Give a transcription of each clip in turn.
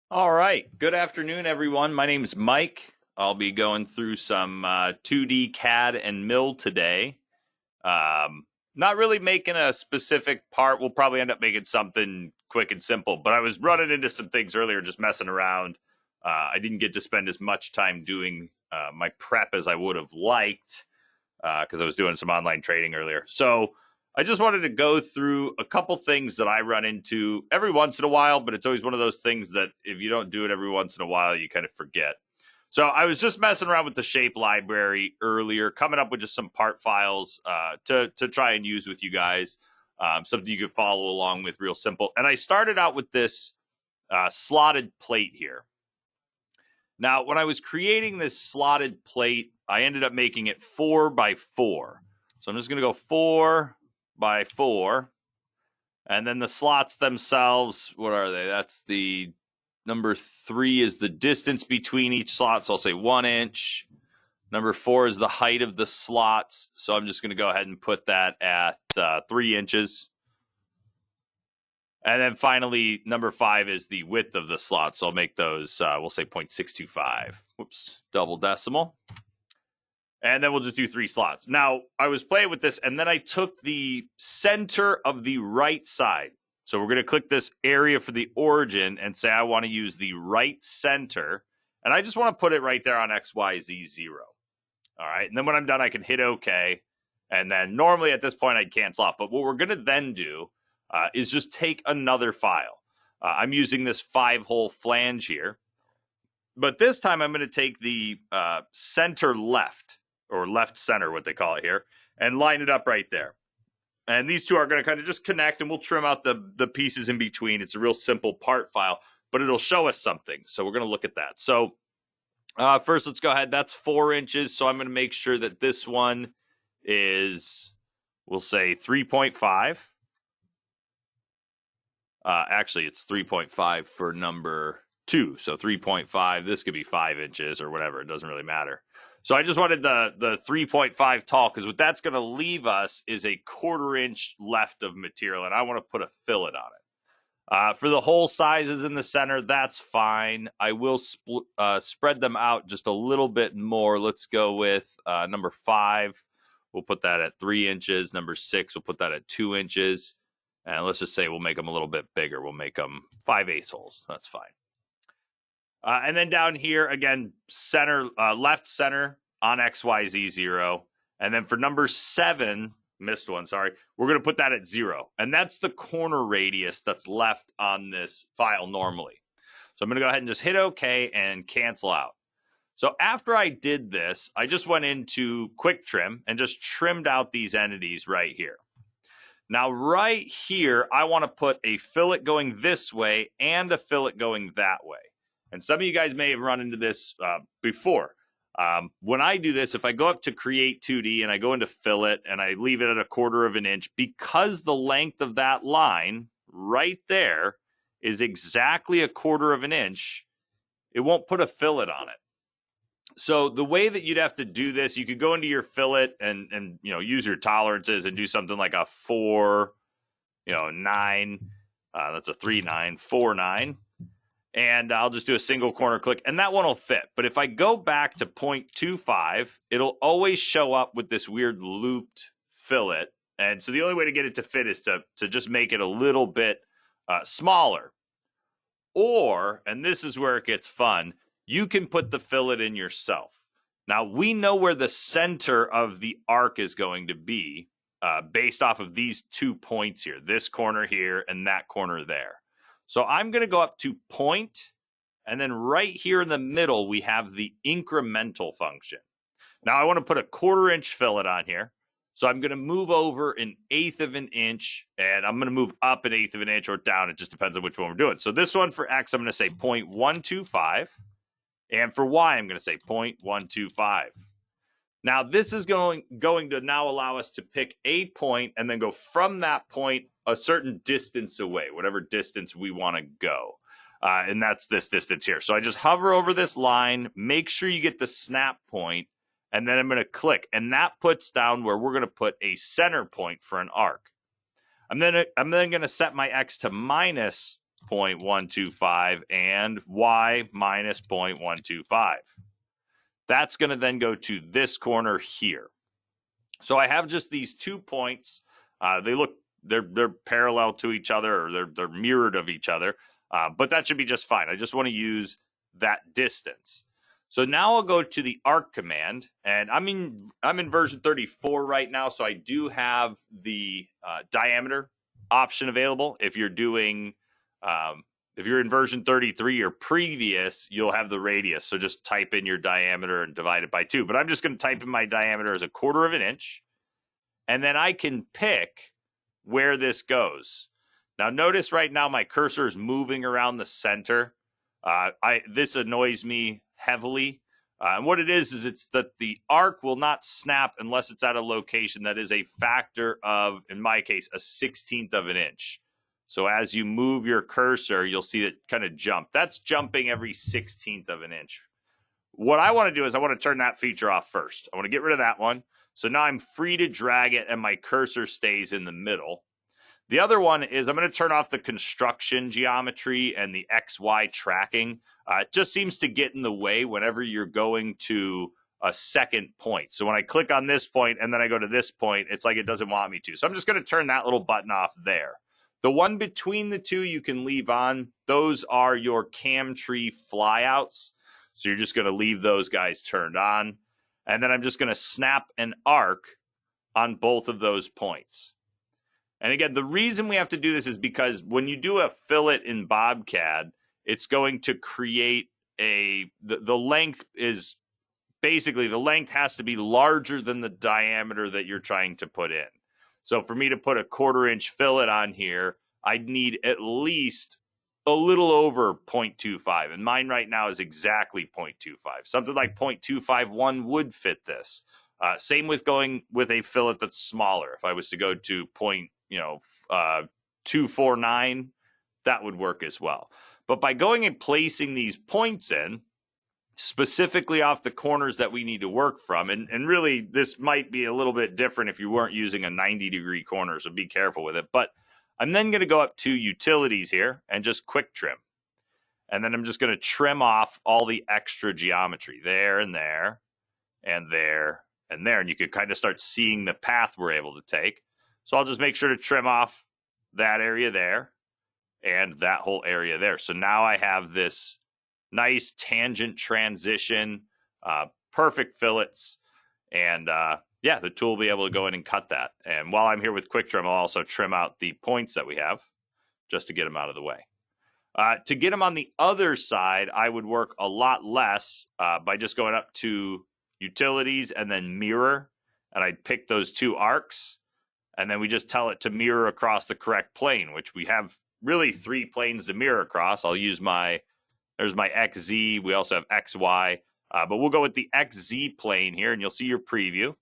All right. Good afternoon, everyone. My name is Mike. I'll be going through some 2D CAD and mill today. Not really making a specific part. We'll probably end up making something quick and simple, but I was running into some things earlier just messing around. I didn't get to spend as much time doing my prep as I would have liked because I was doing some online trading earlier. So I just wanted to go through a couple things that I run into every once in a while, but it's always one of those things that if you don't do it every once in a while, you kind of forget. So I was just messing around with the shape library earlier, coming up with just some part files to try and use with you guys, something you could follow along with real simple. And I started out with this slotted plate here. Now, when I was creating this slotted plate, I ended up making it 4 by 4. So I'm just going to go 4 by 4. And then the slots themselves, what are they? That's the number 3 is the distance between each slot. So I'll say 1 inch. Number 4 is the height of the slots. So I'm just going to go ahead and put that at 3 inches. And then finally, number 5 is the width of the slot. So I'll make those, we'll say 0.625. Whoops, double decimal. And then we'll just do 3 slots. Now, I was playing with this, and then I took the center of the right side. So we're going to click this area for the origin and say I want to use the right center. And I just want to put it right there on XYZ 0. All right. And then when I'm done, I can hit OK. And then normally at this point, I'd cancel out. But what we're going to then do is just take another file. I'm using this 5-hole flange here. But this time, I'm going to take the center left, or left center, what they call it here, and line it up right there. And these two are going to kind of just connect, and we'll trim out the pieces in between. It's a real simple part file, but it'll show us something. So we're going to look at that. So first, let's go ahead. That's 4 inches. So I'm going to make sure that this one is, we'll say 3.5. Actually, it's 3.5 for number 2. So 3.5. This could be 5 inches or whatever. It doesn't really matter. So I just wanted the 3.5 tall because what that's going to leave us is a 1/4 inch left of material, and I want to put a fillet on it. For the hole sizes in the center, that's fine. I will spread them out just a little bit more. Let's go with number 5. We'll put that at 3 inches. Number 6, we'll put that at 2 inches. And let's just say we'll make them a little bit bigger. We'll make them 5/8 holes. That's fine. And then down here, again, center, left center on XYZ 0. And then for number 7, missed one, sorry, we're going to put that at 0. And that's the corner radius that's left on this file normally. So I'm going to go ahead and just hit OK and cancel out. So after I did this, I just went into Quick Trim and just trimmed out these entities right here. Now, right here, I want to put a fillet going this way and a fillet going that way. And some of you guys may have run into this before. When I do this, if I go up to Create 2D and I go into Fillet and I leave it at 1/4 inch, because the length of that line right there is exactly 1/4 inch, it won't put a fillet on it. So the way that you'd have to do this, you could go into your fillet and use your tolerances and do something like a 4, 9. That's a 3/9, 4/9. And I'll just do a single corner click, and that one will fit. But if I go back to 0.25, it'll always show up with this weird looped fillet. And so the only way to get it to fit is to just make it a little bit smaller. Or, and this is where it gets fun, you can put the fillet in yourself. Now, we know where the center of the arc is going to be based off of these 2 points here, this corner here and that corner there. So I'm going to go up to point, and then right here in the middle, we have the incremental function. Now, I want to put a 1/4 inch fillet on here. So I'm going to move over 1/8 inch, and I'm going to move up 1/8 inch or down. It just depends on which one we're doing. So this one for X, I'm going to say 0.125. And for Y, I'm going to say 0.125. Now, this is going to now allow us to pick a point and then go from that point a certain distance away, whatever distance we want to go. And that's this distance here. So I just hover over this line, make sure you get the snap point, and then I'm going to click. And that puts down where we're going to put a center point for an arc. I'm then going to set my X to minus 0.125 and y minus 0.125. That's going to then go to this corner here. So I have just these 2 points. They're parallel to each other, or they're mirrored of each other, but that should be just fine. I just want to use that distance. So now I'll go to the arc command, and I'm in version 34 right now, so I do have the diameter option available. If you're doing if you're in version 33 or previous, you'll have the radius. So just type in your diameter and divide it by 2. But I'm just going to type in my diameter as 1/4 of an inch. And then I can pick where this goes. Now notice right now my cursor is moving around the center. This annoys me heavily. And what it is it's that the arc will not snap unless it's at a location that is a factor of, in my case, 1/16 of an inch. So as you move your cursor, you'll see it kind of jump. That's jumping every 1/16 of an inch. What I want to do is I want to turn that feature off first. I want to get rid of that one. So now I'm free to drag it and my cursor stays in the middle. The other one is I'm going to turn off the construction geometry and the XY tracking. It just seems to get in the way whenever you're going to a second point. So when I click on this point and then I go to this point, it's like it doesn't want me to. So I'm just going to turn that little button off there. The one between the two you can leave on. Those are your CAM tree flyouts. So you're just going to leave those guys turned on. And then I'm just going to snap an arc on both of those points. And again, the reason we have to do this is because when you do a fillet in BobCAD, it's going to create the length is basically, the length has to be larger than the diameter that you're trying to put in. So for me to put a 1/4 inch fillet on here, I'd need at least a little over 0.25. And mine right now is exactly 0.25. Something like 0.251 would fit this. Same with going with a fillet that's smaller. If I was to go to 249, that would work as well. But by going and placing these points in, specifically off the corners that we need to work from, and really this might be a little bit different if you weren't using a 90-degree corner, so be careful with it. But I'm then going to go up to utilities here and just quick trim. And then I'm just going to trim off all the extra geometry there and there and there and there. And you can kind of start seeing the path we're able to take. So I'll just make sure to trim off that area there and that whole area there. So now I have this nice tangent transition, perfect fillets, and yeah, the tool will be able to go in and cut that. And while I'm here with quick trim, I'll also trim out the points that we have just to get them out of the way. To get them on the other side, I would work a lot less by just going up to utilities and then mirror, and I'd pick those 2 arcs, and then we just tell it to mirror across the correct plane, which we have really 3 planes to mirror across. I'll use there's my XZ. We also have XY, but we'll go with the XZ plane here, and you'll see your preview.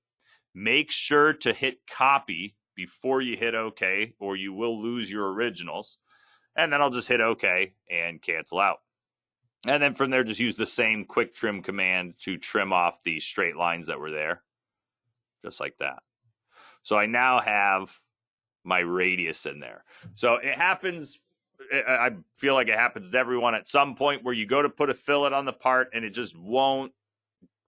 Make sure to hit copy before you hit OK, or you will lose your originals. And then I'll just hit OK and cancel out. And then from there, just use the same quick trim command to trim off the straight lines that were there, just like that. So I now have my radius in there. So it happens, I feel like it happens to everyone at some point where you go to put a fillet on the part and it just won't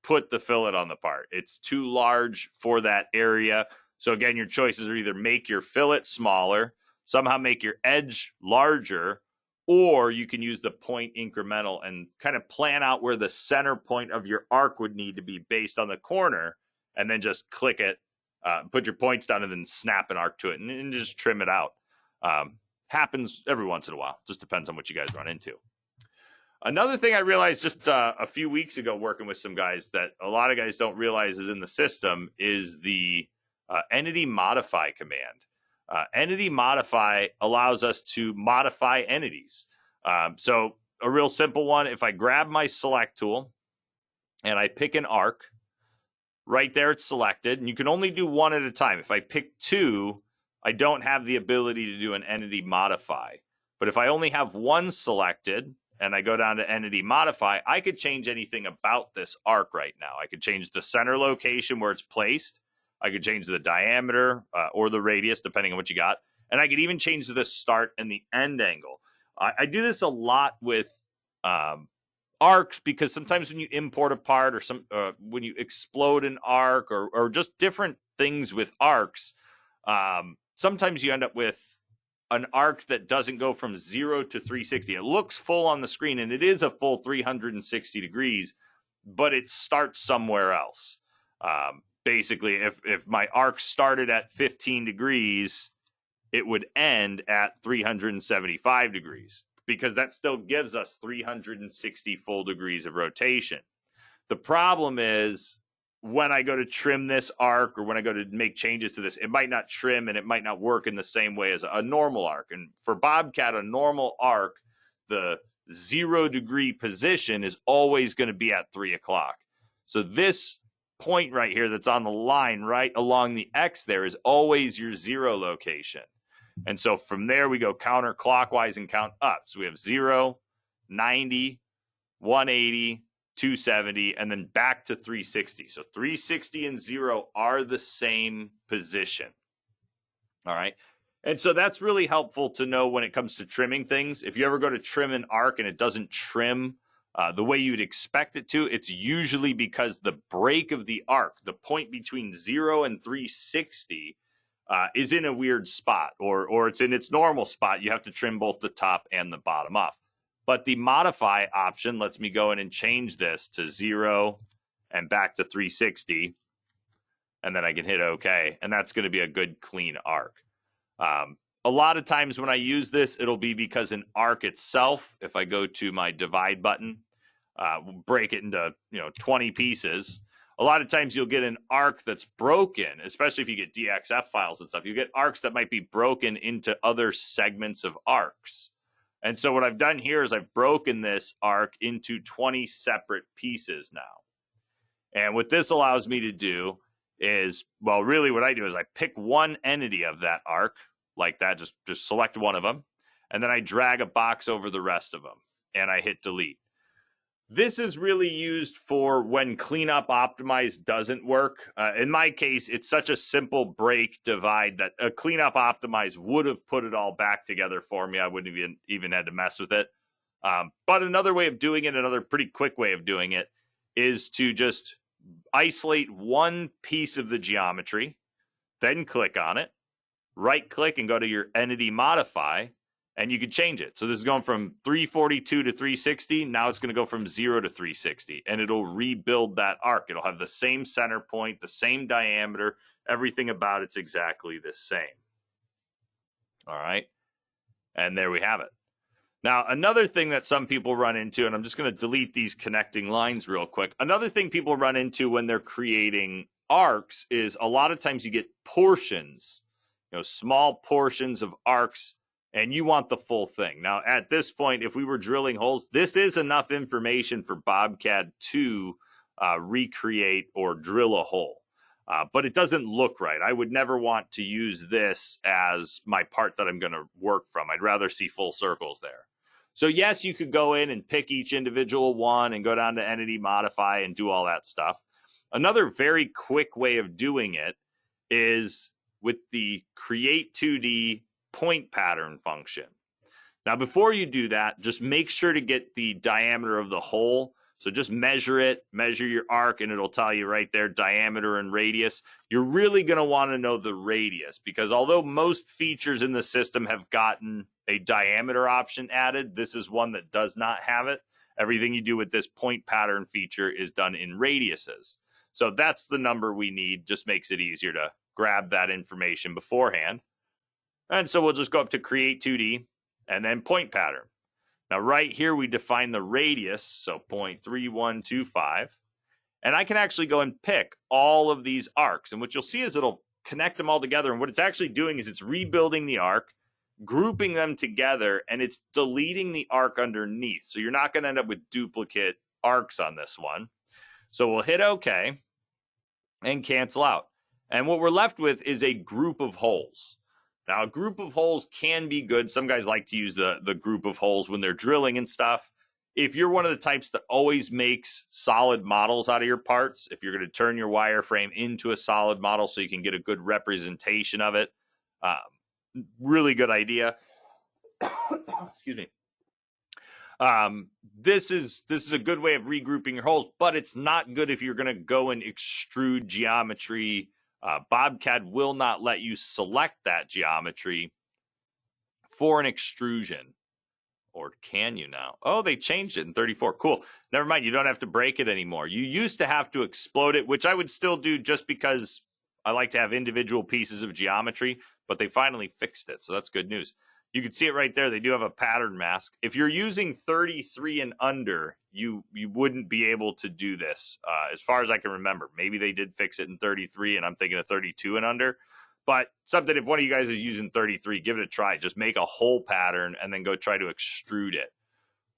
put the fillet on the part. It's too large for that area. So again, your choices are either make your fillet smaller, somehow make your edge larger, or you can use the point incremental and kind of plan out where the center point of your arc would need to be based on the corner, and then just click it, put your points down, and then snap an arc to it and just trim it out. Happens every once in a while. Just depends on what you guys run into. Another thing I realized just a few weeks ago working with some guys that a lot of guys don't realize is in the system is the entity modify command. Entity modify allows us to modify entities. So a real simple one, if I grab my select tool and I pick an arc, right there it's selected, and you can only do one at a time. If I pick 2, I don't have the ability to do an entity modify. But if I only have one selected and I go down to entity modify, I could change anything about this arc right now. I could change the center location where it's placed. I could change the diameter or the radius, depending on what you got. And I could even change the start and the end angle. I do this a lot with arcs, because sometimes when you import a part, or when you explode an arc, or just different things with arcs, sometimes you end up with an arc that doesn't go from 0 to 360. It looks full on the screen, and it is a full 360 degrees, but it starts somewhere else. Basically, if my arc started at 15 degrees, it would end at 375 degrees, because that still gives us 360 full degrees of rotation. The problem is, when I go to trim this arc, or when I go to make changes to this, it might not trim, and it might not work in the same way as a normal arc. And for BobCAD, a normal arc, the 0 degree position is always going to be at 3 o'clock. So this point right here that's on the line right along the X there is always your 0 location. And so from there, we go counterclockwise and count up. So we have 0, 90, 180, 270, and then back to 360. So 360 and 0 are the same position. All right. And so that's really helpful to know when it comes to trimming things. If you ever go to trim an arc and it doesn't trim the way you'd expect it to, it's usually because the break of the arc, the point between 0 and 360, is in a weird spot, or it's in its normal spot. You have to trim both the top and the bottom off. But the modify option lets me go in and change this to 0 and back to 360. And then I can hit OK. And that's going to be a good, clean arc. A lot of times when I use this, it'll be because an arc itself, if I go to my divide button, break it into 20 pieces. A lot of times you'll get an arc that's broken, especially if you get DXF files and stuff. You get arcs that might be broken into other segments of arcs. And so what I've done here is I've broken this arc into 20 separate pieces now. And what this allows me to do is, well, really what I do is I pick one entity of that arc like that, just select one of them, and then I drag a box over the rest of them, and I hit delete. This is really used for when cleanup optimize doesn't work. In my case, it's such a simple break divide that a cleanup optimize would have put it all back together for me. I wouldn't have even had to mess with it. But another way of doing it, another pretty quick way of doing it, is to just isolate one piece of the geometry, then click on it, right click and go to your entity modify, and you can change it. So this is going from 342 to 360. Now it's going to go from 0 to 360, and it'll rebuild that arc. It'll have the same center point, the same diameter, everything about it's exactly the same. All right. And there we have it. Now, another thing that some people run into, and I'm just going to delete these connecting lines real quick. Another thing people run into when they're creating arcs is a lot of times you get portions, small portions of arcs, and you want the full thing. Now, at this point, if we were drilling holes, this is enough information for BobCAD to recreate or drill a hole. But it doesn't look right. I would never want to use this as my part that I'm going to work from. I'd rather see full circles there. So yes, you could go in and pick each individual one and go down to entity modify and do all that stuff. Another very quick way of doing it is with the create 2D point pattern function. Now, before you do that, just make sure to get the diameter of the hole. So just measure it, measure your arc, and it'll tell you right there, diameter and radius. You're really going to want to know the radius, because although most features in the system have gotten a diameter option added, this is one that does not have it. Everything you do with this point pattern feature is done in radiuses. So that's the number we need. Just makes it easier to grab that information beforehand. And so we'll just go up to create 2D and then point pattern. Now right here we define the radius, so 0.3125. And I can actually go and pick all of these arcs. And what you'll see is it'll connect them all together. And what it's actually doing is it's rebuilding the arc, grouping them together, and it's deleting the arc underneath. So you're not going to end up with duplicate arcs on this one. So we'll hit OK and cancel out. And what we're left with is a group of holes. Now, a group of holes can be good. Some guys like to use the group of holes when they're drilling and stuff. If you're one of the types that always makes solid models out of your parts, if you're going to turn your wireframe into a solid model so you can get a good representation of it, really good idea. Excuse me. This is a good way of regrouping your holes, but it's not good if you're going to go and extrude geometry. BobCAD will not let you select that geometry for an extrusion. Or can you now? Oh, they changed it in 34. Cool. Never mind. You don't have to break it anymore. You used to have to explode it, which I would still do just because I like to have individual pieces of geometry, but they finally fixed it. So that's good news. You can see it right there. They do have a pattern mask. If you're using 33 and under, you wouldn't be able to do this. As far as I can remember, maybe they did fix it in 33 and I'm thinking of 32 and under. But something, if one of you guys is using 33, give it a try. Just make a whole pattern and then go try to extrude it.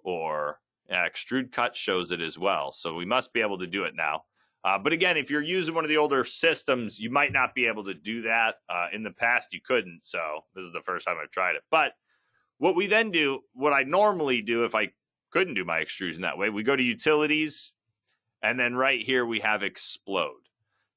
Or extrude cut shows it as well. So we must be able to do it now. But again, if you're using one of the older systems, you might not be able to do that. In the past, you couldn't. So this is the first time I've tried it. But what we then do, what I normally do if I couldn't do my extrusion that way, we go to utilities. And then right here, we have explode.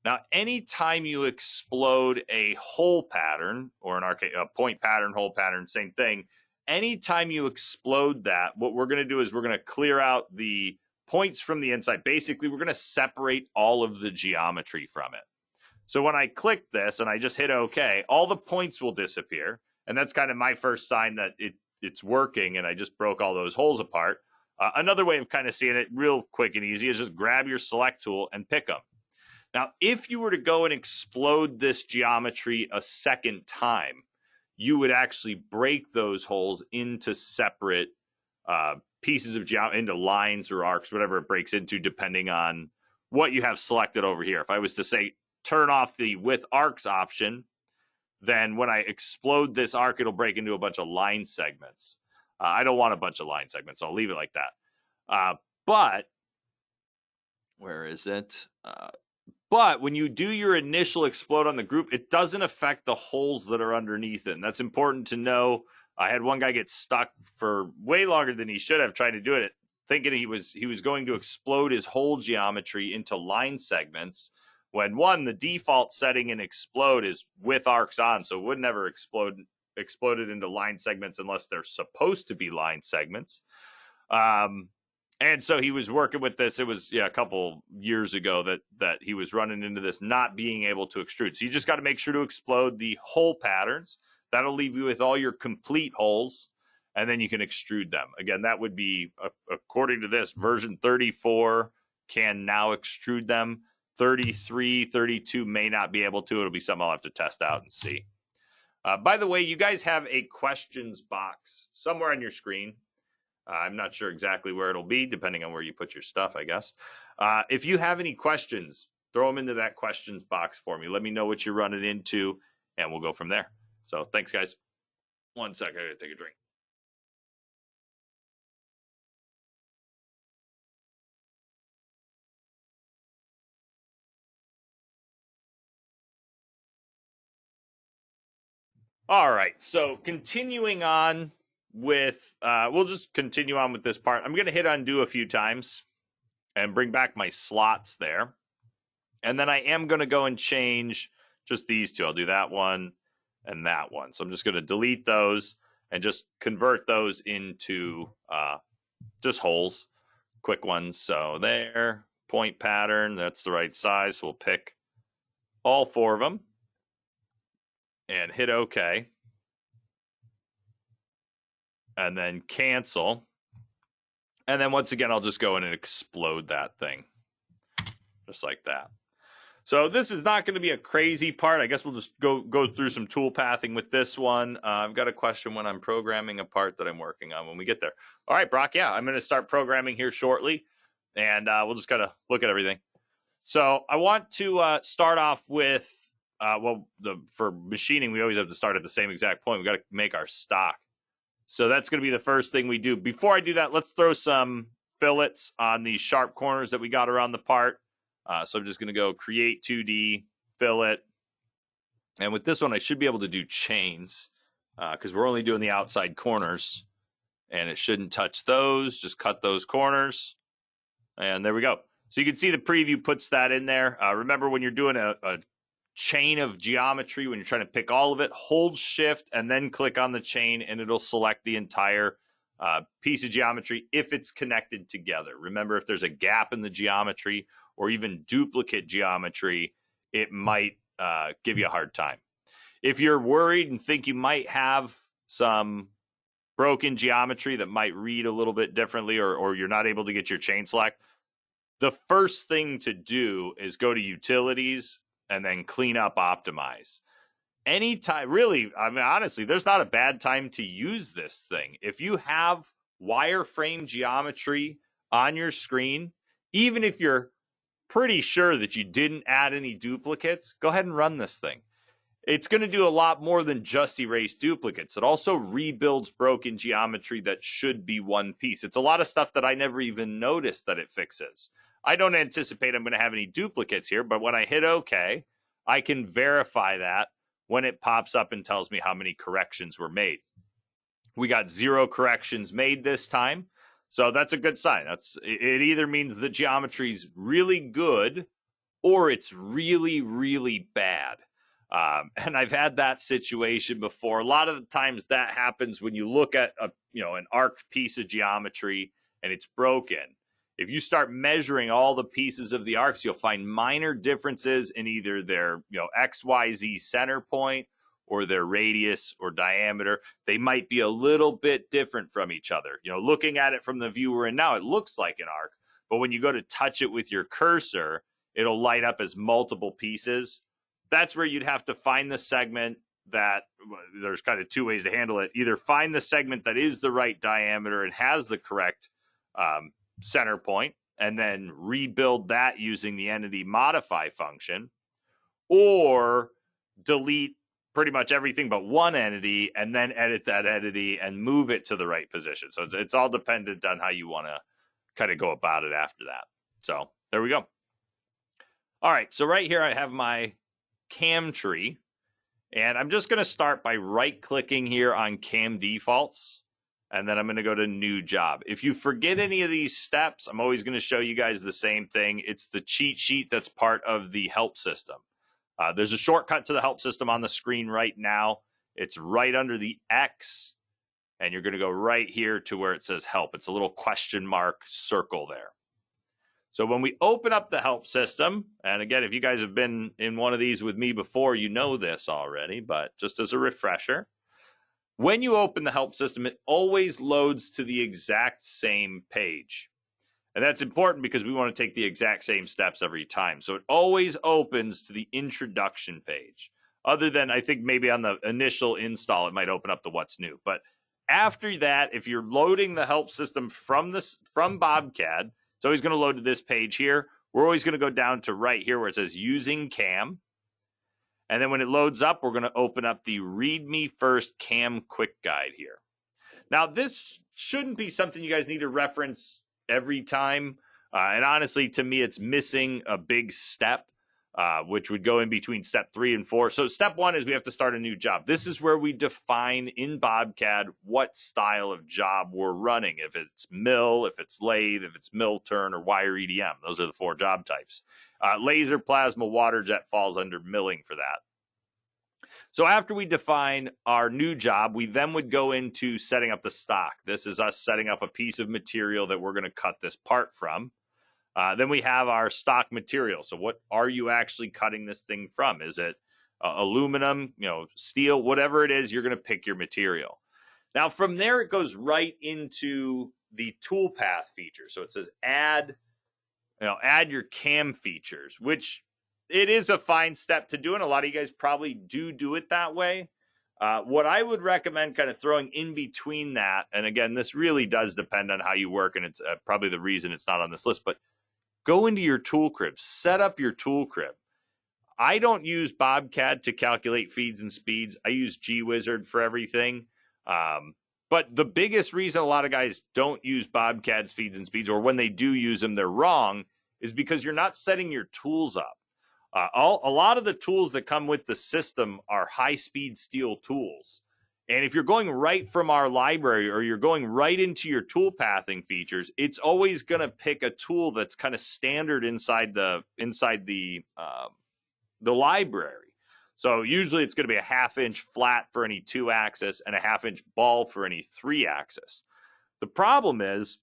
Now, anytime you explode a hole pattern, or a point pattern, hole pattern, same thing, anytime you explode that, what we're going to do is we're going to clear out the points from the inside. Basically, we're going to separate all of the geometry from it. So when I click this and I just hit OK, all the points will disappear. And that's kind of my first sign that it's working, and I just broke all those holes apart. Another way of kind of seeing it real quick and easy is just grab your select tool and pick them. Now, if you were to go and explode this geometry a second time, you would actually break those holes into separate pieces of geometry, into lines or arcs, whatever it breaks into, depending on what you have selected over here. If I was to say, turn off the with arcs option, then when I explode this arc, it'll break into a bunch of line segments. I don't want a bunch of line segments, so I'll leave it like that. But where is it? But when you do your initial explode on the group, it doesn't affect the holes that are underneath it. And that's important to know. I had one guy get stuck for way longer than he should have trying to do it, thinking he was going to explode his hole geometry into line segments. When the default setting in explode is with arcs on, so it would never explode into line segments unless they're supposed to be line segments. And so he was working with this. It was a couple years ago that he was running into this, not being able to extrude. So you just got to make sure to explode the hole patterns. That'll leave you with all your complete holes, and then you can extrude them. Again, that would be, according to this, version 34 can now extrude them. 33, 32 may not be able to. It'll be something I'll have to test out and see. By the way, you guys have a questions box somewhere on your screen. I'm not sure exactly where it'll be, depending on where you put your stuff, I guess. If you have any questions, throw them into that questions box for me. Let me know what you're running into, and we'll go from there. So thanks, guys. 1 second, I gotta take a drink. All right, so continuing on with, we'll just continue on with this part. I'm going to hit undo a few times and bring back my slots there. And then I am going to go and change just these two. I'll do that one and that one. So I'm just going to delete those and just convert those into just holes, quick ones. So there, point pattern, that's the right size. So we'll pick all 4 of them and hit OK. And then cancel. And then once again, I'll just go in and explode that thing. Just like that. So this is not going to be a crazy part. I guess we'll just go through some tool pathing with this one. I've got a question when I'm programming a part that I'm working on when we get there. All right, Brock, yeah, I'm going to start programming here shortly. And we'll just kind of look at everything. So I want to start off with, for machining, we always have to start at the same exact point. We've got to make our stock. So that's going to be the first thing we do. Before I do that, let's throw some fillets on the sharp corners that we got around the part. So I'm just going to go create 2D, fillet. And with this one, I should be able to do chains because we're only doing the outside corners. And it shouldn't touch those. Just cut those corners. And there we go. So you can see the preview puts that in there. Remember, when you're doing a chain of geometry, when you're trying to pick all of it, hold shift and then click on the chain and it'll select the entire piece of geometry if it's connected together. Remember, if there's a gap in the geometry or even duplicate geometry, it might give you a hard time. If you're worried and think you might have some broken geometry that might read a little bit differently, or you're not able to get your chain select, the first thing to do is go to utilities and then clean up, optimize. Anytime, really, I mean, honestly, there's not a bad time to use this thing. If you have wireframe geometry on your screen, even if you're pretty sure that you didn't add any duplicates, go ahead and run this thing. It's going to do a lot more than just erase duplicates. It also rebuilds broken geometry that should be one piece. It's a lot of stuff that I never even noticed that it fixes. I don't anticipate I'm going to have any duplicates here, but when I hit OK, I can verify that when it pops up and tells me how many corrections were made. We got 0 corrections made this time, so that's a good sign. It either means the geometry's really good or it's really, really bad. And I've had that situation before. A lot of the times that happens when you look at an arced piece of geometry and it's broken. If you start measuring all the pieces of the arcs, you'll find minor differences in either their XYZ center point or their radius or diameter. They might be a little bit different from each other. Looking at it from the view we're in now, it looks like an arc, but when you go to touch it with your cursor, it'll light up as multiple pieces. That's where you'd have to find the segment that, there's kind of 2 ways to handle it. Either find the segment that is the right diameter and has the correct center point, and then rebuild that using the entity modify function, or delete pretty much everything but one entity and then edit that entity and move it to the right position. So it's all dependent on how you want to kind of go about it after that. So there we go. All right, so right here I have my CAM tree, and I'm just going to start by right-clicking here on CAM defaults, and then I'm going to go to new job. If you forget any of these steps, I'm always going to show you guys the same thing. It's the cheat sheet that's part of the help system. There's a shortcut to the help system on the screen right now. It's right under the X, and you're going to go right here to where it says help. It's a little question mark circle there. So when we open up the help system, and again, if you guys have been in one of these with me before, you know this already, but just as a refresher, when you open the help system, it always loads to the exact same page. And that's important because we want to take the exact same steps every time. So it always opens to the introduction page. Other than, I think maybe on the initial install, it might open up the what's new. But after that, if you're loading the help system from BobCAD, it's always going to load to this page here. We're always going to go down to right here where it says using CAM. And then when it loads up, we're going to open up the Read Me First CAM Quick Guide here. Now, this shouldn't be something you guys need to reference every time. And honestly, to me, it's missing a big step, which would go in between step 3 and 4. So step 1 is we have to start a new job. This is where we define in BobCAD what style of job we're running. If it's mill, if it's lathe, if it's mill turn, or wire EDM. Those are the 4 job types. Laser, plasma, water jet falls under milling for that. So after we define our new job, we then would go into setting up the stock. This is us setting up a piece of material that we're going to cut this part from. Then we have our stock material. So what are you actually cutting this thing from? Is it aluminum, steel, whatever it is, you're going to pick your material. Now from there, it goes right into the toolpath feature. So it says add your CAM features, which it is a fine step to do, and a lot of you guys probably do it that way. What I would recommend kind of throwing in between that, and again, this really does depend on how you work, and it's probably the reason it's not on this list, but go into your tool crib, set up your tool crib. I don't use BobCAD to calculate feeds and speeds. I use GWizard for everything. But the biggest reason a lot of guys don't use BobCAD's feeds and speeds, or when they do use them, they're wrong, is because you're not setting your tools up. A lot of the tools that come with the system are high-speed steel tools. And if you're going right from our library or you're going right into your tool pathing features, it's always going to pick a tool that's kind of standard inside the library. So usually it's going to be a 1/2 inch flat for any 2-axis and a 1/2 inch ball for any 3-axis. The problem is,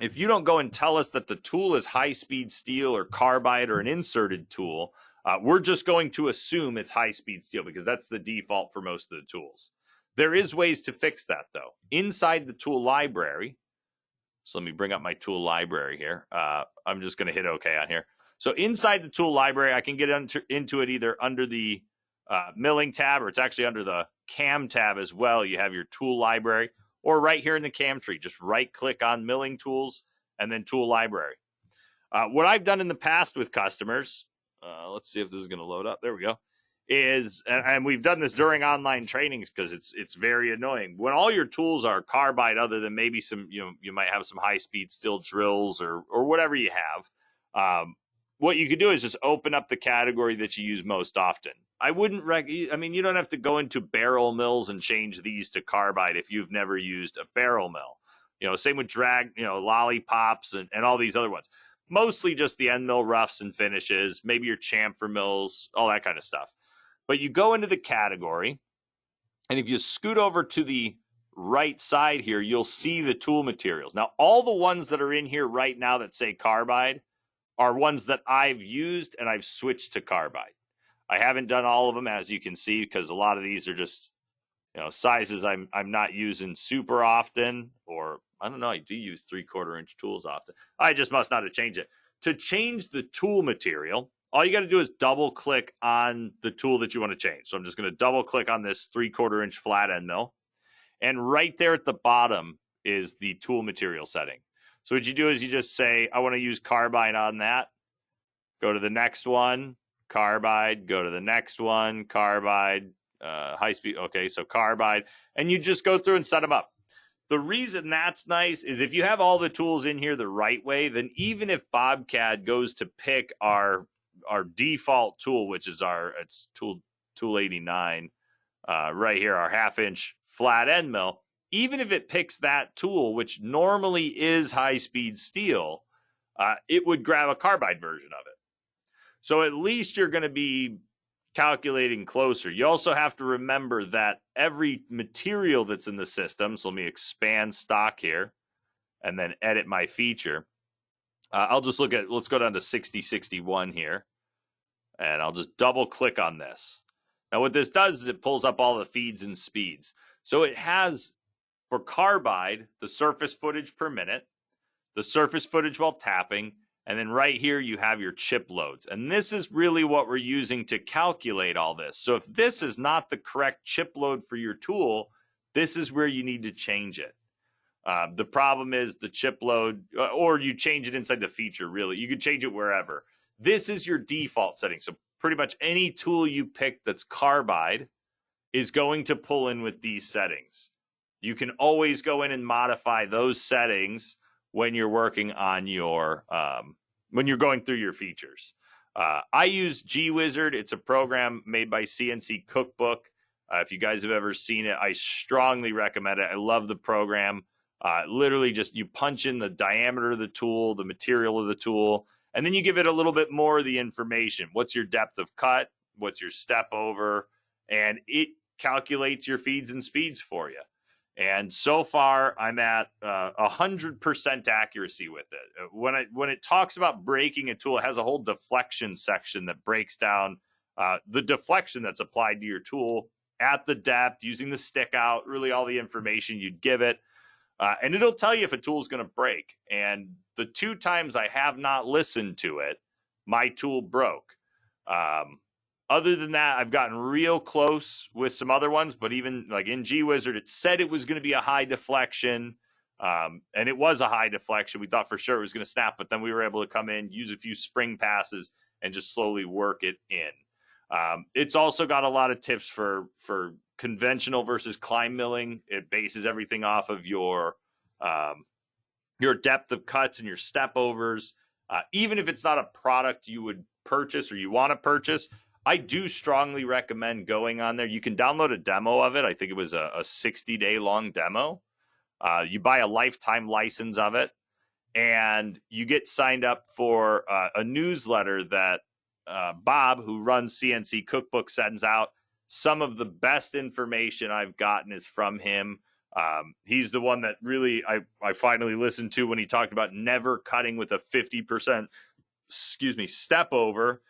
if you don't go and tell us that the tool is high-speed steel or carbide or an inserted tool, we're just going to assume it's high-speed steel because that's the default for most of the tools. There is ways to fix that, though. Inside the tool library, so let me bring up my tool library here. I'm just going to hit OK on here. So inside the tool library, I can get into it either under the milling tab, or it's actually under the CAM tab as well. You have your tool library, or right here in the CAM tree, just right-click on milling tools and then tool library. What I've done in the past with customers, let's see if this is going to load up. There we go. And we've done this during online trainings because it's very annoying when all your tools are carbide, other than maybe some, you might have some high-speed steel drills or whatever you have. What you could do is just open up the category that you use most often. I wouldn't you don't have to go into barrel mills and change these to carbide if you've never used a barrel mill. Same with lollipops and all these other ones. Mostly just the end mill roughs and finishes, maybe your chamfer mills, all that kind of stuff. But you go into the category, and if you scoot over to the right side here, you'll see the tool materials. Now, all the ones that are in here right now that say carbide are ones that I've used and I've switched to carbide. I haven't done all of them, as you can see, because a lot of these are just sizes I'm not using super often, or I don't know, I do use 3/4 inch tools often. I just must not have changed it. To change the tool material, all you got to do is double click on the tool that you want to change. So I'm just going to double click on this 3/4 inch flat end mill. And right there at the bottom is the tool material setting. So what you do is you just say, I want to use carbide on that. Go to the next one, carbide. Go to the next one, carbide. High speed. Okay, so carbide. And you just go through and set them up. The reason that's nice is if you have all the tools in here the right way, then even if BobCAD goes to pick our default tool, which is it's tool 89, right here, our 1/2 inch flat end mill, even if it picks that tool, which normally is high-speed steel, it would grab a carbide version of it. So at least you're going to be calculating closer. You also have to remember that every material that's in the system, so let me expand stock here and then edit my feature. I'll just let's go down to 6061 here, and I'll just double click on this. Now what this does is it pulls up all the feeds and speeds. So it has, for carbide, the surface footage per minute, the surface footage while tapping, and then right here you have your chip loads. And this is really what we're using to calculate all this. So if this is not the correct chip load for your tool, this is where you need to change it. The problem is the chip load, or you change it inside the feature, really. You could change it wherever. This is your default setting. So pretty much any tool you pick that's carbide is going to pull in with these settings. You can always go in and modify those settings when you're working on your, when you're going through your features. I use GWizard. It's a program made by CNC Cookbook. If you guys have ever seen it, I strongly recommend it. I love the program. Literally just you punch in the diameter of the tool, the material of the tool, and then you give it a little bit more of the information. What's your depth of cut? What's your step over? And it calculates your feeds and speeds for you. And so far, I'm at 100% accuracy with it. When it talks about breaking a tool, it has a whole deflection section that breaks down the deflection that's applied to your tool at the depth, using the stick out, really all the information you'd give it. And it'll tell you if a tool is going to break. And the 2 times I have not listened to it, my tool broke. Other than that, I've gotten real close with some other ones, but even like in GWizard, it said it was going to be a high deflection, and it was a high deflection. We thought for sure it was going to snap, but then we were able to come in, use a few spring passes, and just slowly work it in. It's also got a lot of tips for conventional versus climb milling. It bases everything off of your depth of cuts and your step overs. Even if it's not a product you would purchase or you want to purchase, I do strongly recommend going on there. You can download a demo of it. I think it was a 60-day long demo. You buy a lifetime license of it, and you get signed up for a newsletter that Bob, who runs CNC Cookbook, sends out. Some of the best information I've gotten is from him. He's the one that really I finally listened to when he talked about never cutting with a 50%, step over.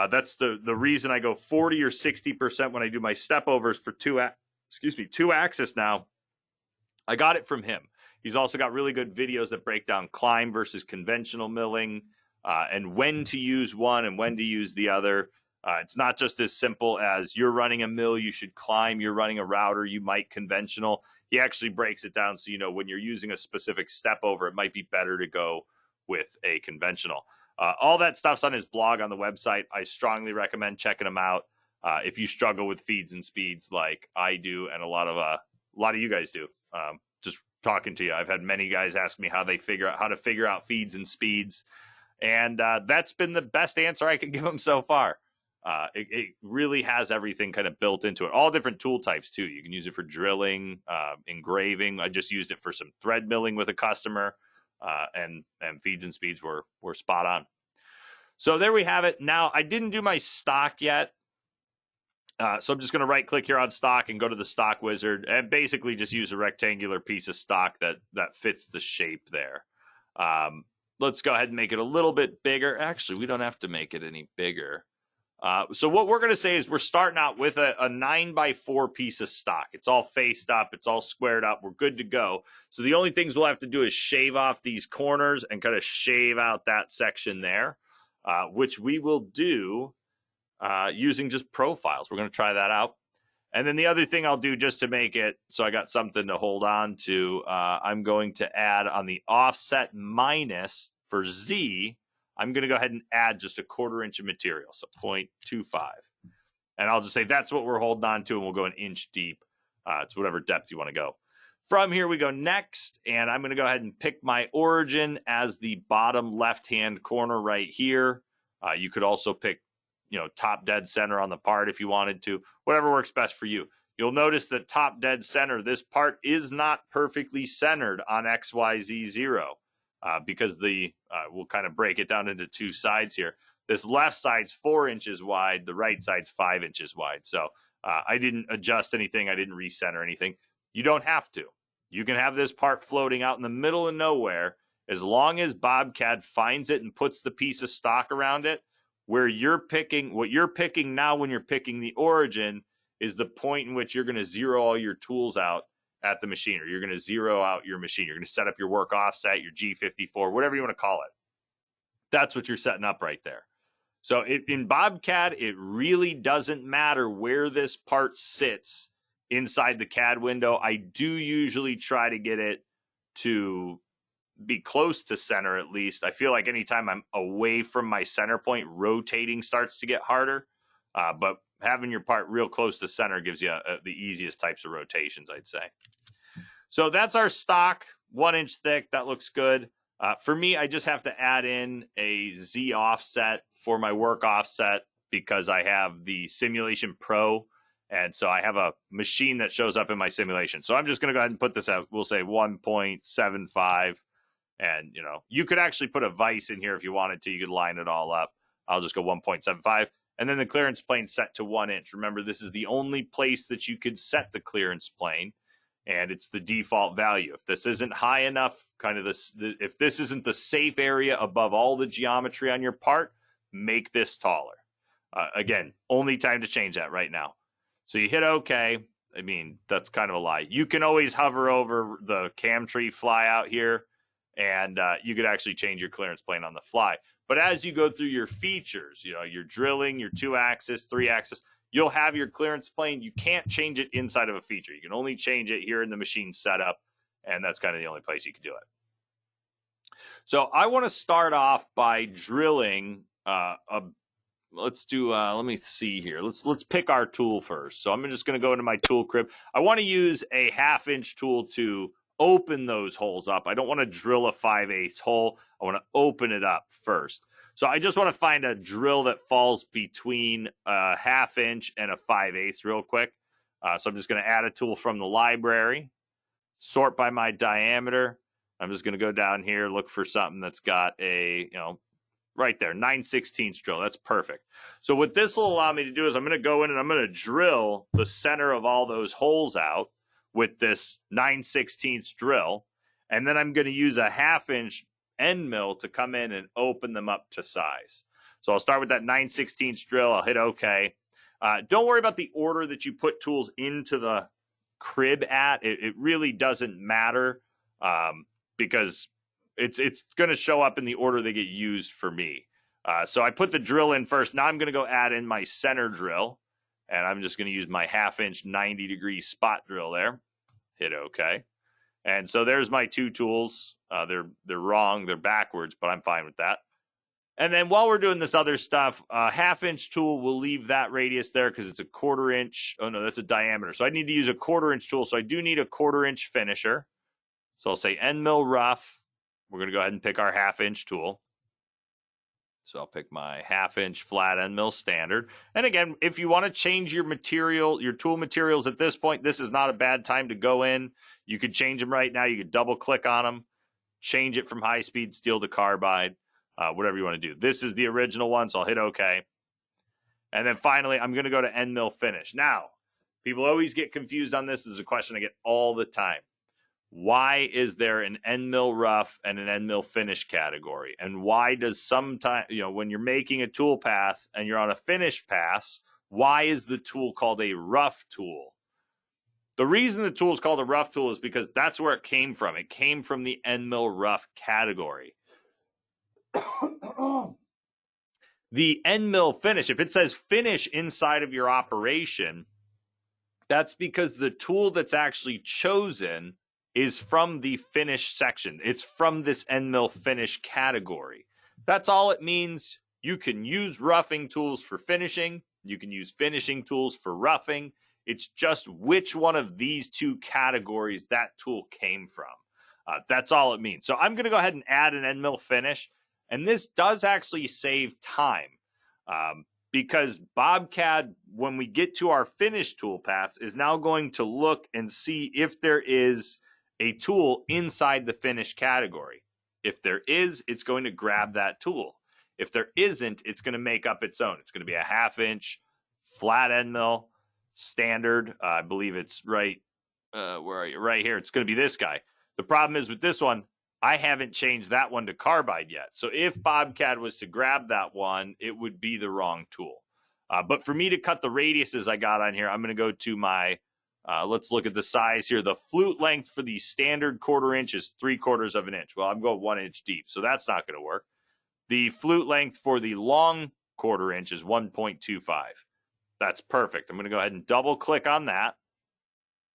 That's the reason I go 40 or 60% when I do my step overs for two axis now. I got it from him. He's also got really good videos that break down climb versus conventional milling, and when to use one and when to use the other. It's not just as simple as you're running a mill, you should climb, you're running a router, you might conventional. He actually breaks it down so, when you're using a specific step over, it might be better to go with a conventional. All that stuff's on his blog on the website. I strongly recommend checking him out if you struggle with feeds and speeds like I do and a lot of you guys do. Just talking to you, I've had many guys ask me how to figure out feeds and speeds, and that's been the best answer I can give them so far. It really has everything kind of built into it. All different tool types too. You can use it for drilling, engraving. I just used it for some thread milling with a customer, and feeds and speeds were spot on. So there we have it. Now I didn't do my stock yet. So I'm just going to right click here on stock and go to the stock wizard and basically just use a rectangular piece of stock that fits the shape there. Let's go ahead and make it a little bit bigger. Actually, we don't have to make it any bigger. So what we're going to say is we're starting out with a 9x4 piece of stock. It's all faced up. It's all squared up. We're good to go. So the only things we'll have to do is shave off these corners and kind of shave out that section there, which we will do using just profiles. We're going to try that out. And then the other thing I'll do just to make it so I got something to hold on to, I'm going to add on the offset minus for Z, I'm going to go ahead and add just a 1/4 inch of material, so 0.25. And I'll just say that's what we're holding on to, and we'll go an inch deep. It's whatever depth you want to go. From here, we go next, and I'm going to go ahead and pick my origin as the bottom left-hand corner right here. You could also pick, top dead center on the part if you wanted to. Whatever works best for you. You'll notice that top dead center, this part is not perfectly centered on XYZ0. Because we'll kind of break it down into two sides here. This left side's 4 inches wide. The right side's 5 inches wide. So I didn't adjust anything. I didn't recenter anything. You don't have to. You can have this part floating out in the middle of nowhere as long as BobCAD finds it and puts the piece of stock around it. What you're picking now when you're picking the origin is the point in which you're going to zero all your tools out at the machine, or you're going to zero out your machine. You're going to set up your work offset, your G54, whatever you want to call it. That's what you're setting up right there. So in BobCAD, it really doesn't matter where this part sits inside the CAD window. I do usually try to get it to be close to center at least. I feel like anytime I'm away from my center point, rotating starts to get harder. But having your part real close to center gives you the easiest types of rotations, I'd say. So that's our stock, 1 inch thick. That looks good. For me, I just have to add in a Z offset for my work offset because I have the Simulation Pro. And so I have a machine that shows up in my simulation. So I'm just going to go ahead and put this at, we'll say 1.75. And, you could actually put a vise in here if you wanted to. You could line it all up. I'll just go 1.75. And then the clearance plane set to 1 inch. Remember, this is the only place that you could set the clearance plane, and it's the default value. If this isn't high enough, if this isn't the safe area above all the geometry on your part, make this taller. Again, only time to change that right now. So you hit OK. I mean, that's kind of a lie. You can always hover over the cam tree fly out here, and you could actually change your clearance plane on the fly. But as you go through your features, your drilling, your 2-axis, 3-axis, you'll have your clearance plane. You can't change it inside of a feature. You can only change it here in the machine setup, and that's kind of the only place you can do it. So I want to start off by drilling let's do, let me see here. Let's pick our tool first. So I'm just going to go into my tool crib. I want to use a 1/2 inch tool to open those holes up. I don't want to drill a 5/8 hole. I want to open it up first. So I just want to find a drill that falls between a 1/2 inch and a 5/8 real quick. So I'm just going to add a tool from the library, sort by my diameter. I'm just going to go down here, look for something that's got a, right there, 9/16 drill. That's perfect. So what this will allow me to do is I'm going to go in and I'm going to drill the center of all those holes out with this 9/16 drill. And then I'm going to use a 1/2 inch end mill to come in and open them up to size. So I'll start with that 9/16 drill. I'll hit OK. Don't worry about the order that you put tools into the crib at. It really doesn't matter because it's going to show up in the order they get used for me. So I put the drill in first. Now I'm going to go add in my center drill. And I'm just going to use my 1/2 inch 90-degree spot drill there. Hit OK. And so there's my two tools. They're wrong. They're backwards, but I'm fine with that. And then while we're doing this other stuff, a 1/2 inch tool, we'll leave that radius there because it's a 1/4 inch. Oh, no, that's a diameter. So I need to use a 1/4 inch tool. So I do need a 1/4 inch finisher. So I'll say end mill rough. We're going to go ahead and pick our 1/2 inch tool. So I'll pick my 1/2 inch flat end mill standard. And again, if you want to change your material, your tool materials at this point, this is not a bad time to go in. You could change them right now. You could double click on them, change it from high speed steel to carbide, whatever you want to do. This is the original one, so I'll hit OK. And then finally, I'm going to go to end mill finish. Now, people always get confused on this. This is a question I get all the time. Why is there an end mill rough and an end mill finish category? And why does sometimes, when you're making a tool path and you're on a finish pass, why is the tool called a rough tool? The reason the tool is called a rough tool is because that's where it came from. It came from the end mill rough category. The end mill finish, if it says finish inside of your operation, that's because the tool that's actually chosen is from the finish section. It's from this end mill finish category. That's all it means. You can use roughing tools for finishing. You can use finishing tools for roughing. It's just which one of these two categories that tool came from. That's all it means. So I'm going to go ahead and add an end mill finish. And this does actually save time because BobCAD, when we get to our finish tool paths, is now going to look and see if there is a tool inside the finish category. If there is, it's going to grab that tool. If there isn't, it's going to make up its own. It's going to be a 1/2 inch flat end mill standard. I believe it's right. Where are you? Right here. It's going to be this guy. The problem is with this one, I haven't changed that one to carbide yet. So if BobCAD was to grab that one, it would be the wrong tool. But for me to cut the radiuses I got on here, I'm going to go to my let's look at the size here. The flute length for the standard 1/4 inch is 3/4 of an inch. Well, I'm going 1 inch deep, so that's not going to work. The flute length for the long 1/4 inch is 1.25. That's perfect. I'm going to go ahead and double click on that.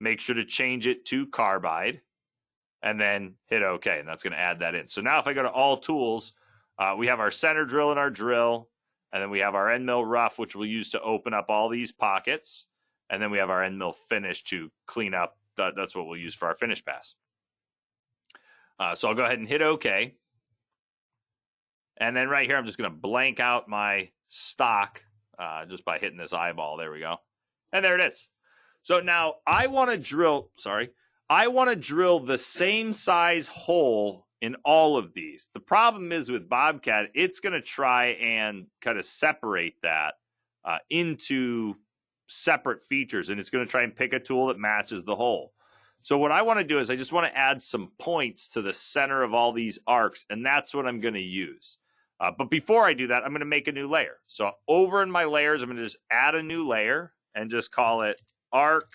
Make sure to change it to carbide and then hit OK. And that's going to add that in. So now if I go to all tools, we have our center drill and our drill. And then we have our end mill rough, which we'll use to open up all these pockets. And then we have our end mill finish to clean up. That's what we'll use for our finish pass. So I'll go ahead and hit OK. And then right here, I'm just going to blank out my stock just by hitting this eyeball. There we go. And there it is. So now I want to drill, the same size hole in all of these. The problem is with BobCAD, it's going to try and kind of separate that into separate features, and it's going to try and pick a tool that matches the hole. So what I want to do is I just want to add some points to the center of all these arcs, and that's what I'm going to use. But before I do that, I'm going to make a new layer. So over in my layers, I'm going to just add a new layer and just call it arc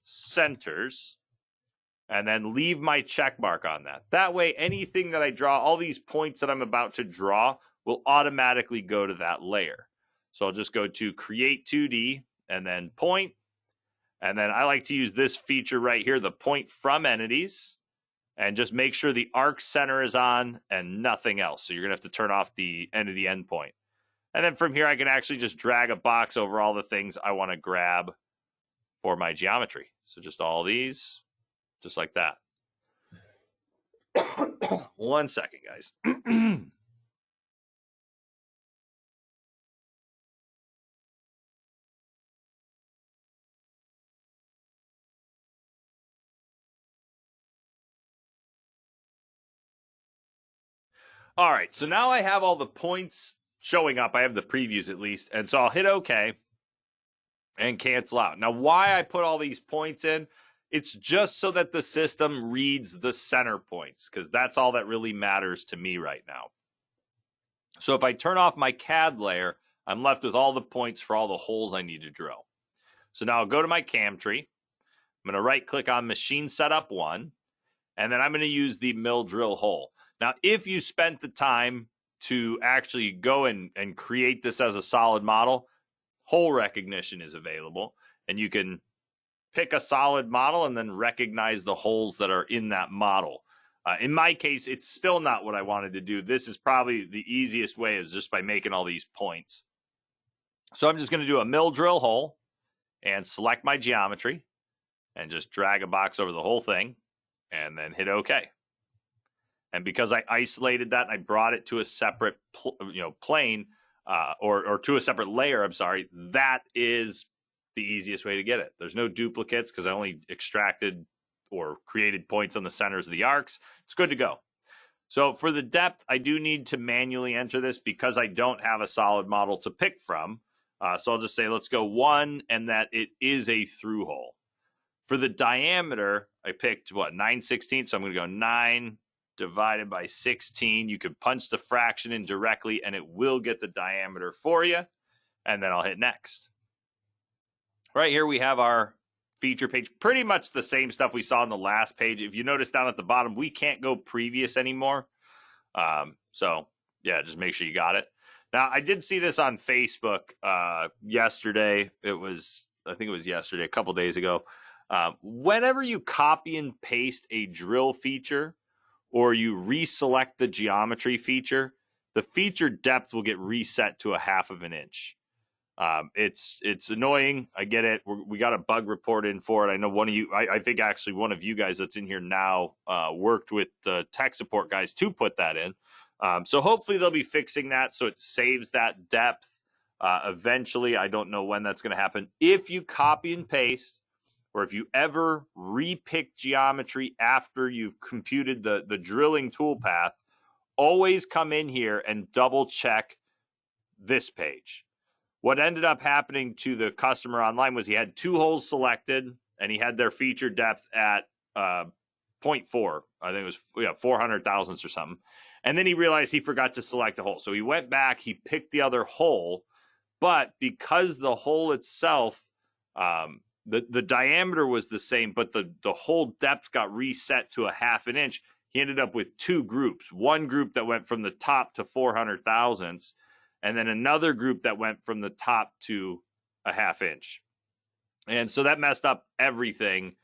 centers, and then leave my check mark on that. That way, anything that I draw, all these points that I'm about to draw, will automatically go to that layer. So I'll just go to Create 2D and then Point. And then I like to use this feature right here, the Point From Entities, and just make sure the arc center is on and nothing else. So you're going to have to turn off the entity endpoint. And then from here, I can actually just drag a box over all the things I want to grab for my geometry. So just all these, just like that. 1 second, guys. All right, so now I have all the points showing up. I have the previews at least. And so I'll hit OK and cancel out. Now, why I put all these points in It's just so that the system reads the center points, because that's all that really matters to me right now. So if I turn off my CAD layer, I'm left with all the points for all the holes I need to drill. So now I'll go to my CAM tree. I'm going to right click on Machine Setup 1, and then I'm going to use the mill drill hole. Now, if you spent the time to actually go and create this as a solid model, hole recognition is available, and you can pick a solid model and then recognize the holes that are in that model. In my case, it's still not what I wanted to do. This is probably the easiest way, is just by making all these points. So I'm just going to do a mill drill hole and select my geometry and just drag a box over the whole thing and then hit OK. And because I isolated that and I brought it to a separate plane or to a separate layer, I'm sorry, that is the easiest way to get it. There's no duplicates because I only extracted or created points on the centers of the arcs. It's good to go. So for the depth, I do need to manually enter this because I don't have a solid model to pick from. So I'll just say, let's go 1, and that it is a through hole. For the diameter, I picked, 9/16? So I'm going to go 9 divided by 16. You could punch the fraction in directly, and it will get the diameter for you. And then I'll hit next. Right here we have our feature page. Pretty much the same stuff we saw on the last page. If you notice down at the bottom, we can't go previous anymore. So, yeah, just make sure you got it. Now, I did see this on Facebook yesterday. I think it was yesterday, a couple days ago. Whenever you copy and paste a drill feature or you reselect the geometry feature, the feature depth will get reset to 1/2 inch. It's annoying. I get it. We got a bug report in for it. I know one of you, I think actually one of you guys that's in here now worked with the tech support guys to put that in. So hopefully they'll be fixing that so it saves that depth eventually. I don't know when that's going to happen. If you copy and paste, or if you ever repick geometry after you've computed the drilling toolpath, always come in here and double check this page. What ended up happening to the customer online was he had 2 holes selected and he had their feature depth at 0.4. I think it was 400 thousandths or something. And then he realized he forgot to select a hole. So he went back, he picked the other hole, but because the hole itself, the diameter was the same, but the hole depth got reset to 1/2 inch, he ended up with 2 groups. One group that went from the top to 400 thousandths, and then another group that went from the top to 1/2 inch. And so that messed up everything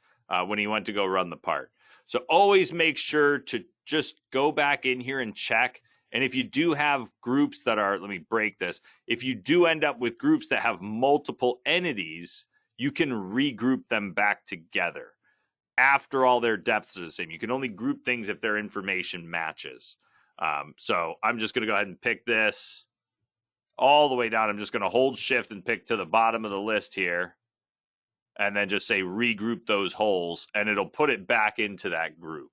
when he went to go run the part. So always make sure to just go back in here and check. And if you do have groups that are, let me break this. If you do end up with groups that have multiple entities, you can regroup them back together. After all their depths are the same. You can only group things if their information matches. So I'm just going to go ahead and pick this all the way down. I'm just going to hold shift and pick to the bottom of the list here. And then just say regroup those holes, and it'll put it back into that group.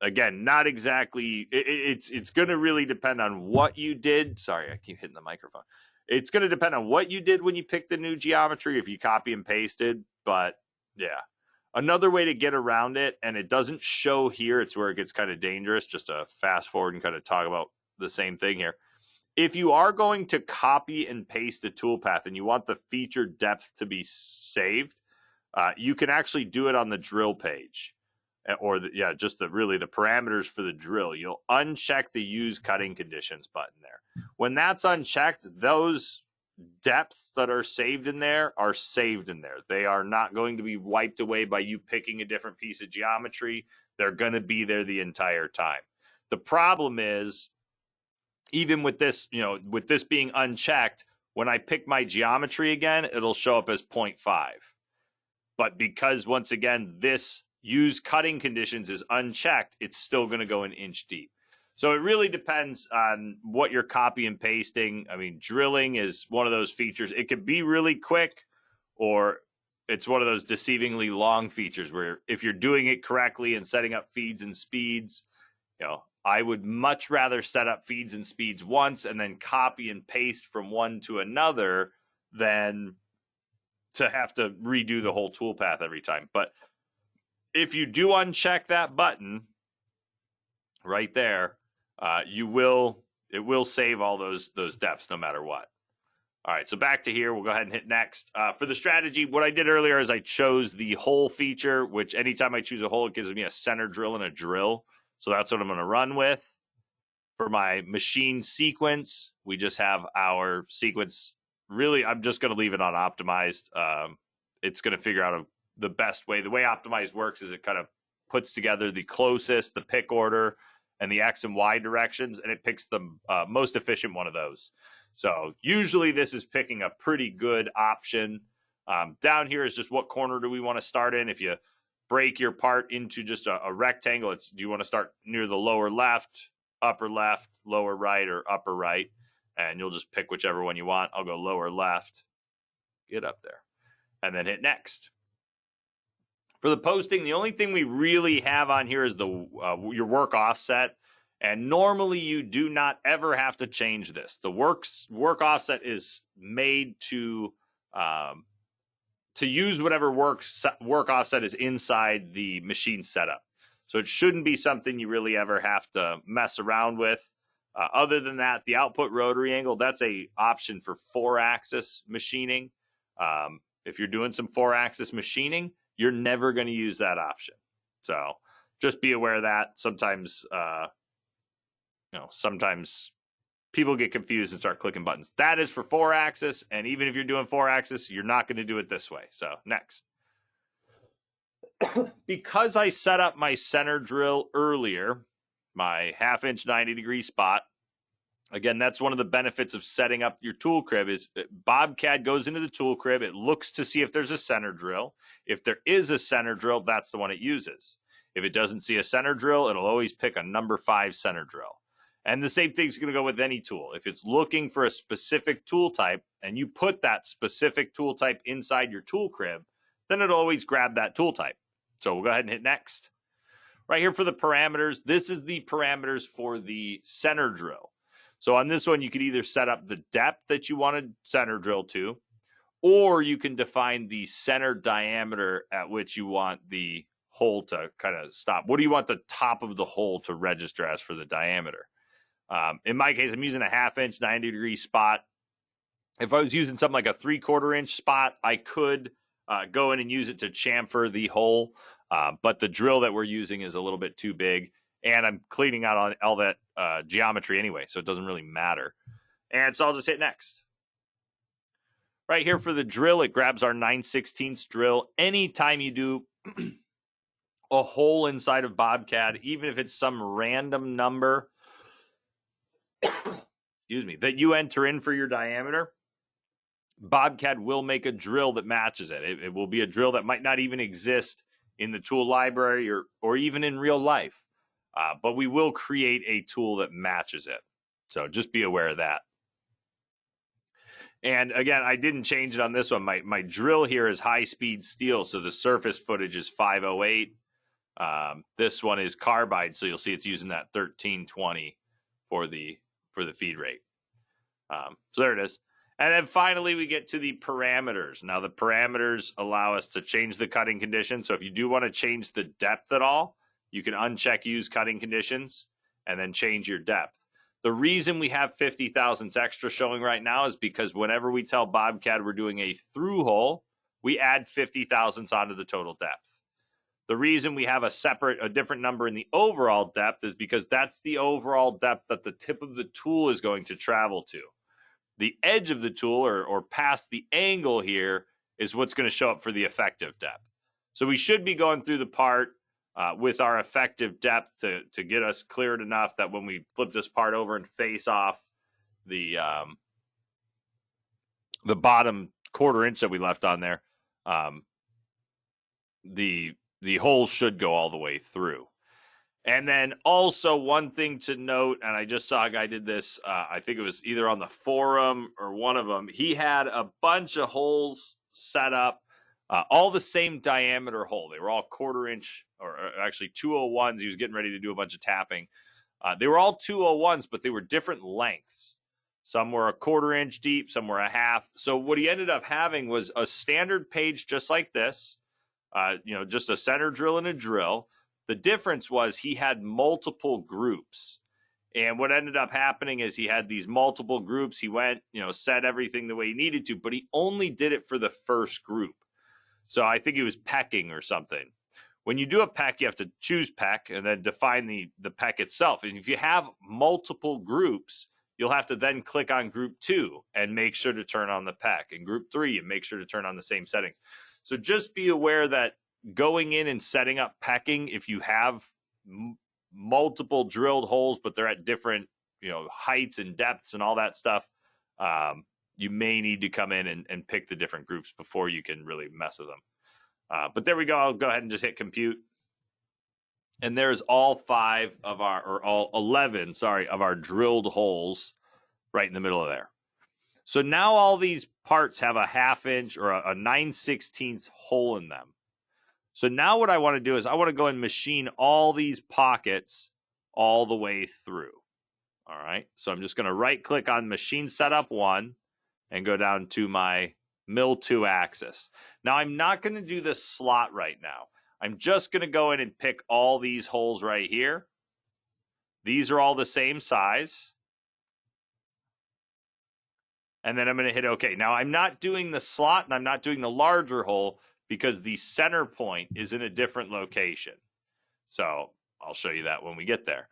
Again, not exactly, it's going to really depend on what you did. Sorry, I keep hitting the microphone. It's going to depend on what you did when you picked the new geometry, if you copy and pasted. But yeah, another way to get around it, and it doesn't show here, it's where it gets kind of dangerous, just to fast forward and kind of talk about the same thing here. If you are going to copy and paste a toolpath and you want the feature depth to be saved, you can actually do it on the drill page, or just the parameters for the drill. You'll uncheck the use cutting conditions button there. When that's unchecked, those depths that are saved in there are saved in there. They are not going to be wiped away by you picking a different piece of geometry. They're going to be there the entire time. The problem is, even with this, with this being unchecked, when I pick my geometry again, it'll show up as 0.5. But because, once again, this use cutting conditions is unchecked, it's still going to go an inch deep. So it really depends on what you're copy and pasting. I mean, drilling is one of those features. It could be really quick, or it's one of those deceivingly long features where if you're doing it correctly and setting up feeds and speeds, I would much rather set up feeds and speeds once and then copy and paste from one to another than to have to redo the whole toolpath every time. But if you do uncheck that button right there, it will save all those depths no matter what. All right, so back to here. We'll go ahead and hit next. For the strategy, what I did earlier is I chose the hole feature, which anytime I choose a hole, it gives me a center drill and a drill. So that's what I'm going to run with. For my machine sequence, we just have our sequence. Really, I'm just going to leave it on optimized. It's going to figure out the best way. The way optimized works is it kind of puts together the closest, the pick order, and the X and Y directions, and it picks the most efficient one of those. So usually this is picking a pretty good option. Down here is just what corner do we want to start in. If you break your part into just a rectangle, do you want to start near the lower left, lower right, or upper right? And you'll just pick whichever one you want. I'll go lower left, get up there, and then hit next. For the posting, the only thing we really have on here is your work offset. And normally you do not ever have to change this. The work offset is made to use whatever work offset is inside the machine setup. So it shouldn't be something you really ever have to mess around with. Other than that, the output rotary angle, that's a option for 4-axis machining. If you're doing some 4-axis machining, you're never going to use that option. So just be aware of that. Sometimes people get confused and start clicking buttons. That is for 4-axis, and even if you're doing 4-axis, you're not going to do it this way. So next. Because I set up my center drill earlier, my 1/2-inch 90-degree spot, again, that's one of the benefits of setting up your tool crib is BobCAD goes into the tool crib. It looks to see if there's a center drill. If there is a center drill, that's the one it uses. If it doesn't see a center drill, it'll always pick a number 5 center drill. And the same thing's going to go with any tool. If it's looking for a specific tool type and you put that specific tool type inside your tool crib, then it'll always grab that tool type. So we'll go ahead and hit next. Right here for the parameters, this is the parameters for the center drill. So on this one, you could either set up the depth that you want to center drill to, or you can define the center diameter at which you want the hole to kind of stop. What do you want the top of the hole to register as for the diameter? In my case, I'm using a 1/2-inch 90-degree spot. If I was using something like a 3/4-inch spot, I could go in and use it to chamfer the hole. But the drill that we're using is a little bit too big, and I'm cleaning out on all that geometry anyway, so it doesn't really matter. And so I'll just hit next. Right here for the drill, it grabs our 9/16 drill. Anytime you do a hole inside of BobCAD, even if it's some random number, excuse me, that you enter in for your diameter, BobCAD will make a drill that matches it. It will be a drill that might not even exist in the tool library or even in real life. But we will create a tool that matches it. So just be aware of that. And again, I didn't change it on this one. My drill here is high-speed steel, so the surface footage is 508. This one is carbide, so you'll see it's using that 1320 for the feed rate. So there it is. And then finally, we get to the parameters. Now, the parameters allow us to change the cutting condition. So if you do want to change the depth at all, you can uncheck Use Cutting Conditions and then change your depth. The reason we have 50 thousandths extra showing right now is because whenever we tell BobCAD we're doing a through hole, we add 50 thousandths onto the total depth. The reason we have a different number in the overall depth is because that's the overall depth that the tip of the tool is going to travel to. The edge of the tool or past the angle here is what's going to show up for the effective depth. So we should be going through the part with our effective depth to get us cleared enough that when we flip this part over and face off the bottom 1/4 inch that we left on there, the hole should go all the way through. And then also one thing to note, and I just saw a guy did this, I think it was either on the forum or one of them. He had a bunch of holes set up, all the same diameter hole. They were all 1/4 inch, or actually 201s. He was getting ready to do a bunch of tapping. They were all 201s, but they were different lengths. Some were a 1/4 inch deep, some were a half. So what he ended up having was a standard page just like this, just a center drill and a drill. The difference was he had multiple groups. And what ended up happening is he had these multiple groups. He went, set everything the way he needed to, but he only did it for the first group. So I think he was pecking or something. When you do a peck, you have to choose peck and then define the peck itself. And if you have multiple groups, you'll have to then click on group 2 and make sure to turn on the peck. And group 3, and make sure to turn on the same settings. So just be aware that going in and setting up pecking, if you have multiple drilled holes, but they're at different, heights and depths and all that stuff, you may need to come in and pick the different groups before you can really mess with them. But there we go. I'll go ahead and just hit compute. And there's all 11, of our drilled holes right in the middle of there. So now all these parts have a 1/2 inch or a 9/16 hole in them. So now what I want to do is I want to go and machine all these pockets all the way through. All right. So I'm just going to right click on machine setup 1 and go down to my mill 2 axis. Now I'm not going to do this slot right now. I'm just going to go in and pick all these holes right here. These are all the same size. And then I'm going to hit OK. Now I'm not doing the slot and I'm not doing the larger hole because the center point is in a different location. So I'll show you that when we get there.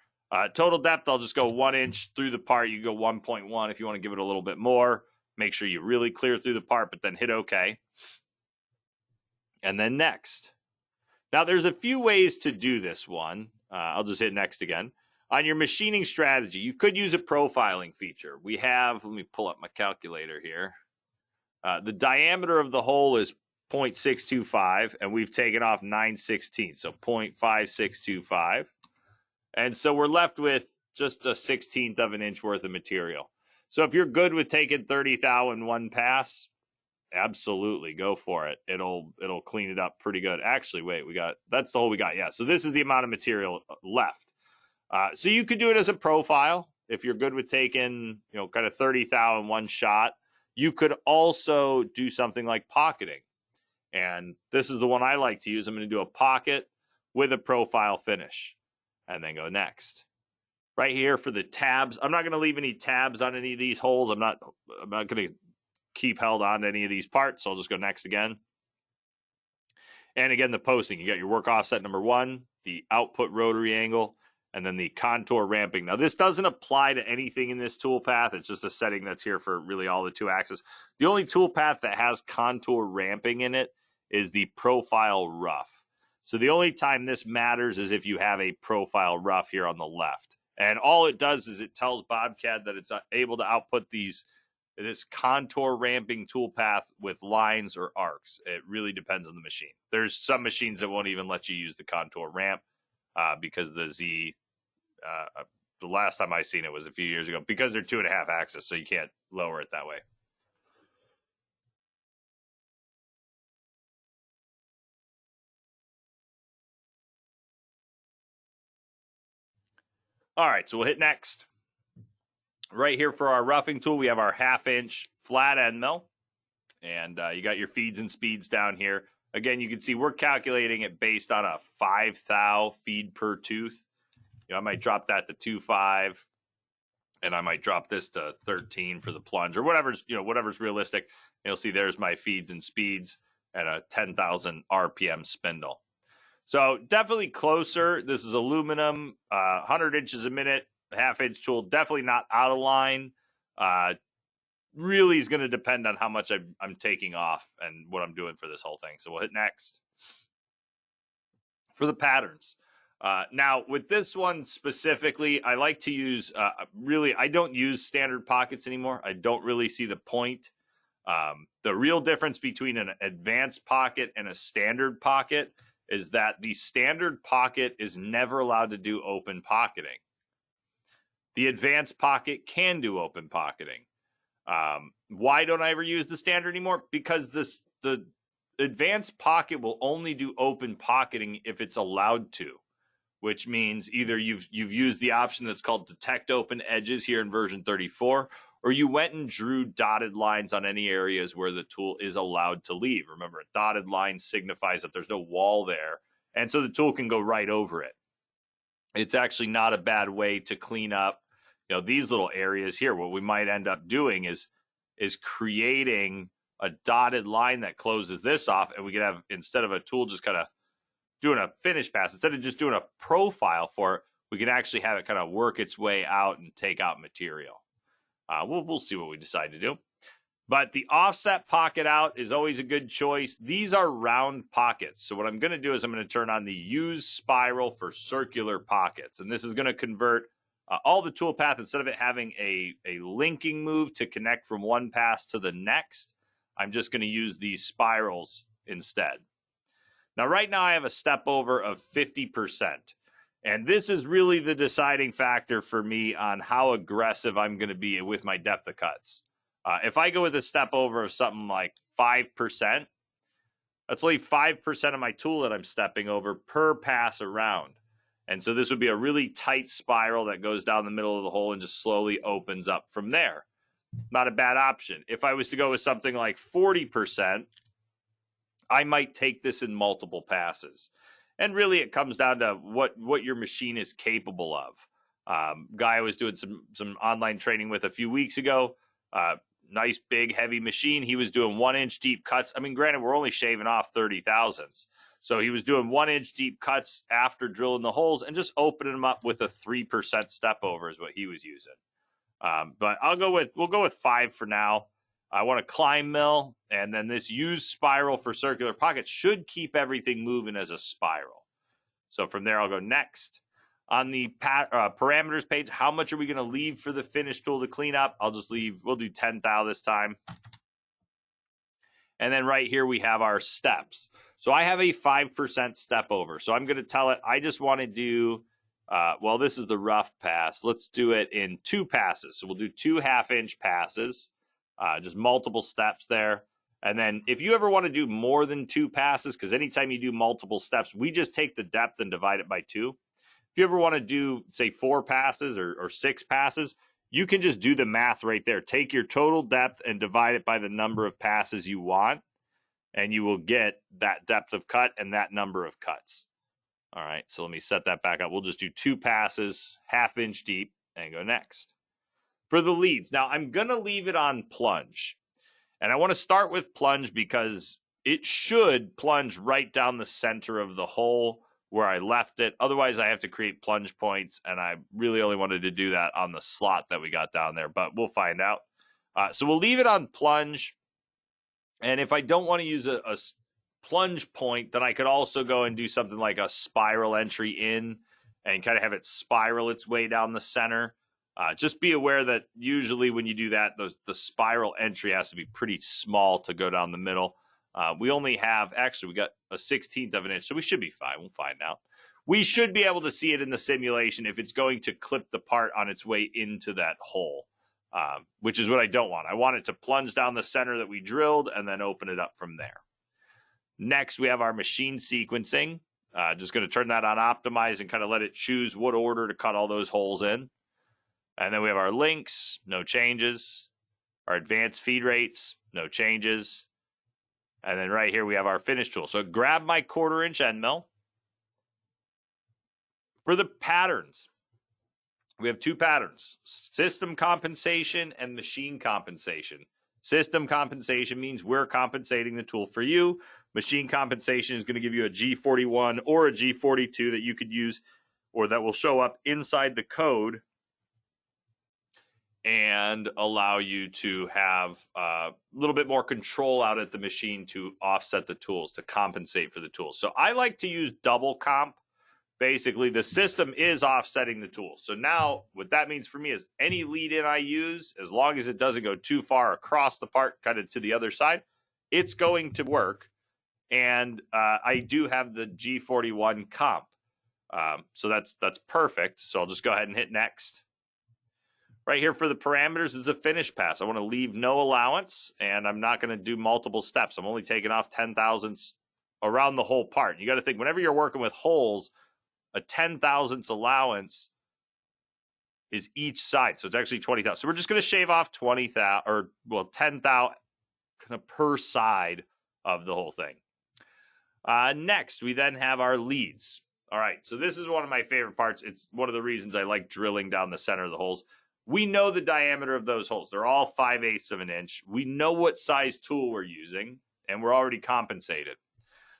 Total depth, I'll just go 1 inch through the part. You can go 1.1 if you want to give it a little bit more. Make sure you really clear through the part, but then hit OK. And then next. Now, there's a few ways to do this one. I'll just hit next again. On your machining strategy, you could use a profiling feature. We have, let me pull up my calculator here. The diameter of the hole is 0.625, and we've taken off 9/16, so 0.5625. And so we're left with just a 1/16 of an inch worth of material. So if you're good with taking 30 thou in one pass, absolutely go for it. It'll clean it up pretty good. Actually, wait, that's the hole we got. Yeah, so this is the amount of material left. So you could do it as a profile if you're good with taking, kind of 30 thou in one shot. You could also do something like pocketing. And this is the one I like to use. I'm going to do a pocket with a profile finish and then go next. Right here for the tabs, I'm not going to leave any tabs on any of these holes. I'm not going to keep held on to any of these parts, so I'll just go next again. And again, the posting, you got your work offset number 1, the output rotary angle, and then the contour ramping. Now, this doesn't apply to anything in this toolpath. It's just a setting that's here for really all the 2 axes. The only toolpath that has contour ramping in it is the profile rough. So the only time this matters is if you have a profile rough here on the left. And all it does is it tells BobCAD that it's able to output this contour ramping toolpath with lines or arcs. It really depends on the machine. There's some machines that won't even let you use the contour ramp because the last time I seen it was a few years ago, because they're 2.5 axis, so you can't lower it that way. All right, so we'll hit next. Right here for our roughing tool, we have our 1/2 inch flat end mill. And you got your feeds and speeds down here. Again, you can see we're calculating it based on a 5 thou feed per tooth. I might drop that to 2.5, and I might drop this to 13 for the plunge, or whatever's realistic. You'll see there's my feeds and speeds at a 10,000 RPM spindle. So definitely closer. This is aluminum, 100 inches a minute, 1/2 inch tool. Definitely not out of line. Really is going to depend on how much I'm taking off and what I'm doing for this whole thing. So we'll hit next. For the patterns. Now, with this one specifically, I like to use, I don't use standard pockets anymore. I don't really see the point. The real difference between an advanced pocket and a standard pocket is that the standard pocket is never allowed to do open pocketing. The advanced pocket can do open pocketing. Why don't I ever use the standard anymore? Because the advanced pocket will only do open pocketing if it's allowed to. which means either you've used the option that's called detect open edges here in version 34, or you went and drew dotted lines on any areas where the tool is allowed to leave. Remember, a dotted line signifies that there's no wall there, and so the tool can go right over it. It's actually not a bad way to clean up, these little areas here. What we might end up doing is creating a dotted line that closes this off, and we could have, instead of a tool just kind of doing a finish pass, instead of just doing a profile for it, we can actually have it kind of work its way out and take out material. We'll see what we decide to do. But the offset pocket out is always a good choice. These are round pockets. So what I'm going to do is I'm going to turn on the use spiral for circular pockets. And this is going to convert all the toolpath, instead of it having a linking move to connect from one pass to the next, I'm just going to use these spirals instead. Now, right now I have a step over of 50%. And this is really the deciding factor for me on how aggressive I'm going to be with my depth of cuts. If I go with a step over of something like 5%, that's only 5% of my tool that I'm stepping over per pass around. And so this would be a really tight spiral that goes down the middle of the hole and just slowly opens up from there. Not a bad option. If I was to go with something like 40%, I might take this in multiple passes. And really it comes down to what your machine is capable of. Guy I was doing some online training with a few weeks ago, nice, big, heavy machine. He was doing 1-inch deep cuts. I mean, granted, we're only shaving off 30 thousandths. So he was doing 1-inch deep cuts after drilling the holes and just opening them up with a 3% step over is what he was using. But we'll go with 5 for now. I want a climb mill, and then this use spiral for circular pockets should keep everything moving as a spiral. So from there, I'll go next. On the parameters page, how much are we going to leave for the finish tool to clean up? We'll do 10 thou this time. And then right here, we have our steps. So I have a 5% step over. So I'm going to tell it, I just want to do, this is the rough pass. Let's do it in 2 passes. So we'll do 2 half-inch passes, just multiple steps there. And then if you ever want to do more than 2 passes, because anytime you do multiple steps, we just take the depth and divide it by 2. If you ever want to do, say, 4 passes or 6 passes, you can just do the math right there. Take your total depth and divide it by the number of passes you want, and you will get that depth of cut and that number of cuts. All right, so let me set that back up. We'll just do 2 passes, half-inch deep, and go next. For the leads, now I'm going to leave it on plunge. And I want to start with plunge because it should plunge right down the center of the hole where I left it. Otherwise, I have to create plunge points, and I really only wanted to do that on the slot that we got down there, but we'll find out. So we'll leave it on plunge, and if I don't want to use a plunge point, then I could also go and do something like a spiral entry in and kind of have it spiral its way down the center. Just be aware that usually when you do that, the spiral entry has to be pretty small to go down the middle. We only have, we got a 1/16 of an inch, so we should be fine. We'll find out. We should be able to see it in the simulation if it's going to clip the part on its way into that hole, which is what I don't want. I want it to plunge down the center that we drilled and then open it up from there. Next, we have our machine sequencing. Just going to turn that on optimize and kind of let it choose what order to cut all those holes in. And then we have our links, no changes. Our advanced feed rates, no changes. And then right here, we have our finish tool. So grab my 1/4-inch end mill. For the patterns, we have 2 patterns, system compensation and machine compensation. System compensation means we're compensating the tool for you. Machine compensation is going to give you a G41 or a G42 that you could use or that will show up inside the code and allow you to have a little bit more control out at the machine to offset the tools, to compensate for the tools. So I like to use double comp. Basically, the system is offsetting the tools. So now what that means for me is any lead in I use, as long as it doesn't go too far across the part, kind of to the other side, it's going to work. And I do have the G41 comp. So that's perfect. So I'll just go ahead and hit next. Right here for the parameters is a finish pass. I want to leave no allowance, and I'm not going to do multiple steps. I'm only taking off 10 thousandths around the whole part. You got to think, whenever you're working with holes, a 10 thousandths allowance is each side. So it's actually 20,000. So we're just going to shave off 20,000 or 10,000 kind of per side of the whole thing. Next, we then have our leads. All right, so this is one of my favorite parts. It's one of the reasons I like drilling down the center of the holes. We know the diameter of those holes. They're all 5/8 of an inch. We know what size tool we're using, and we're already compensated.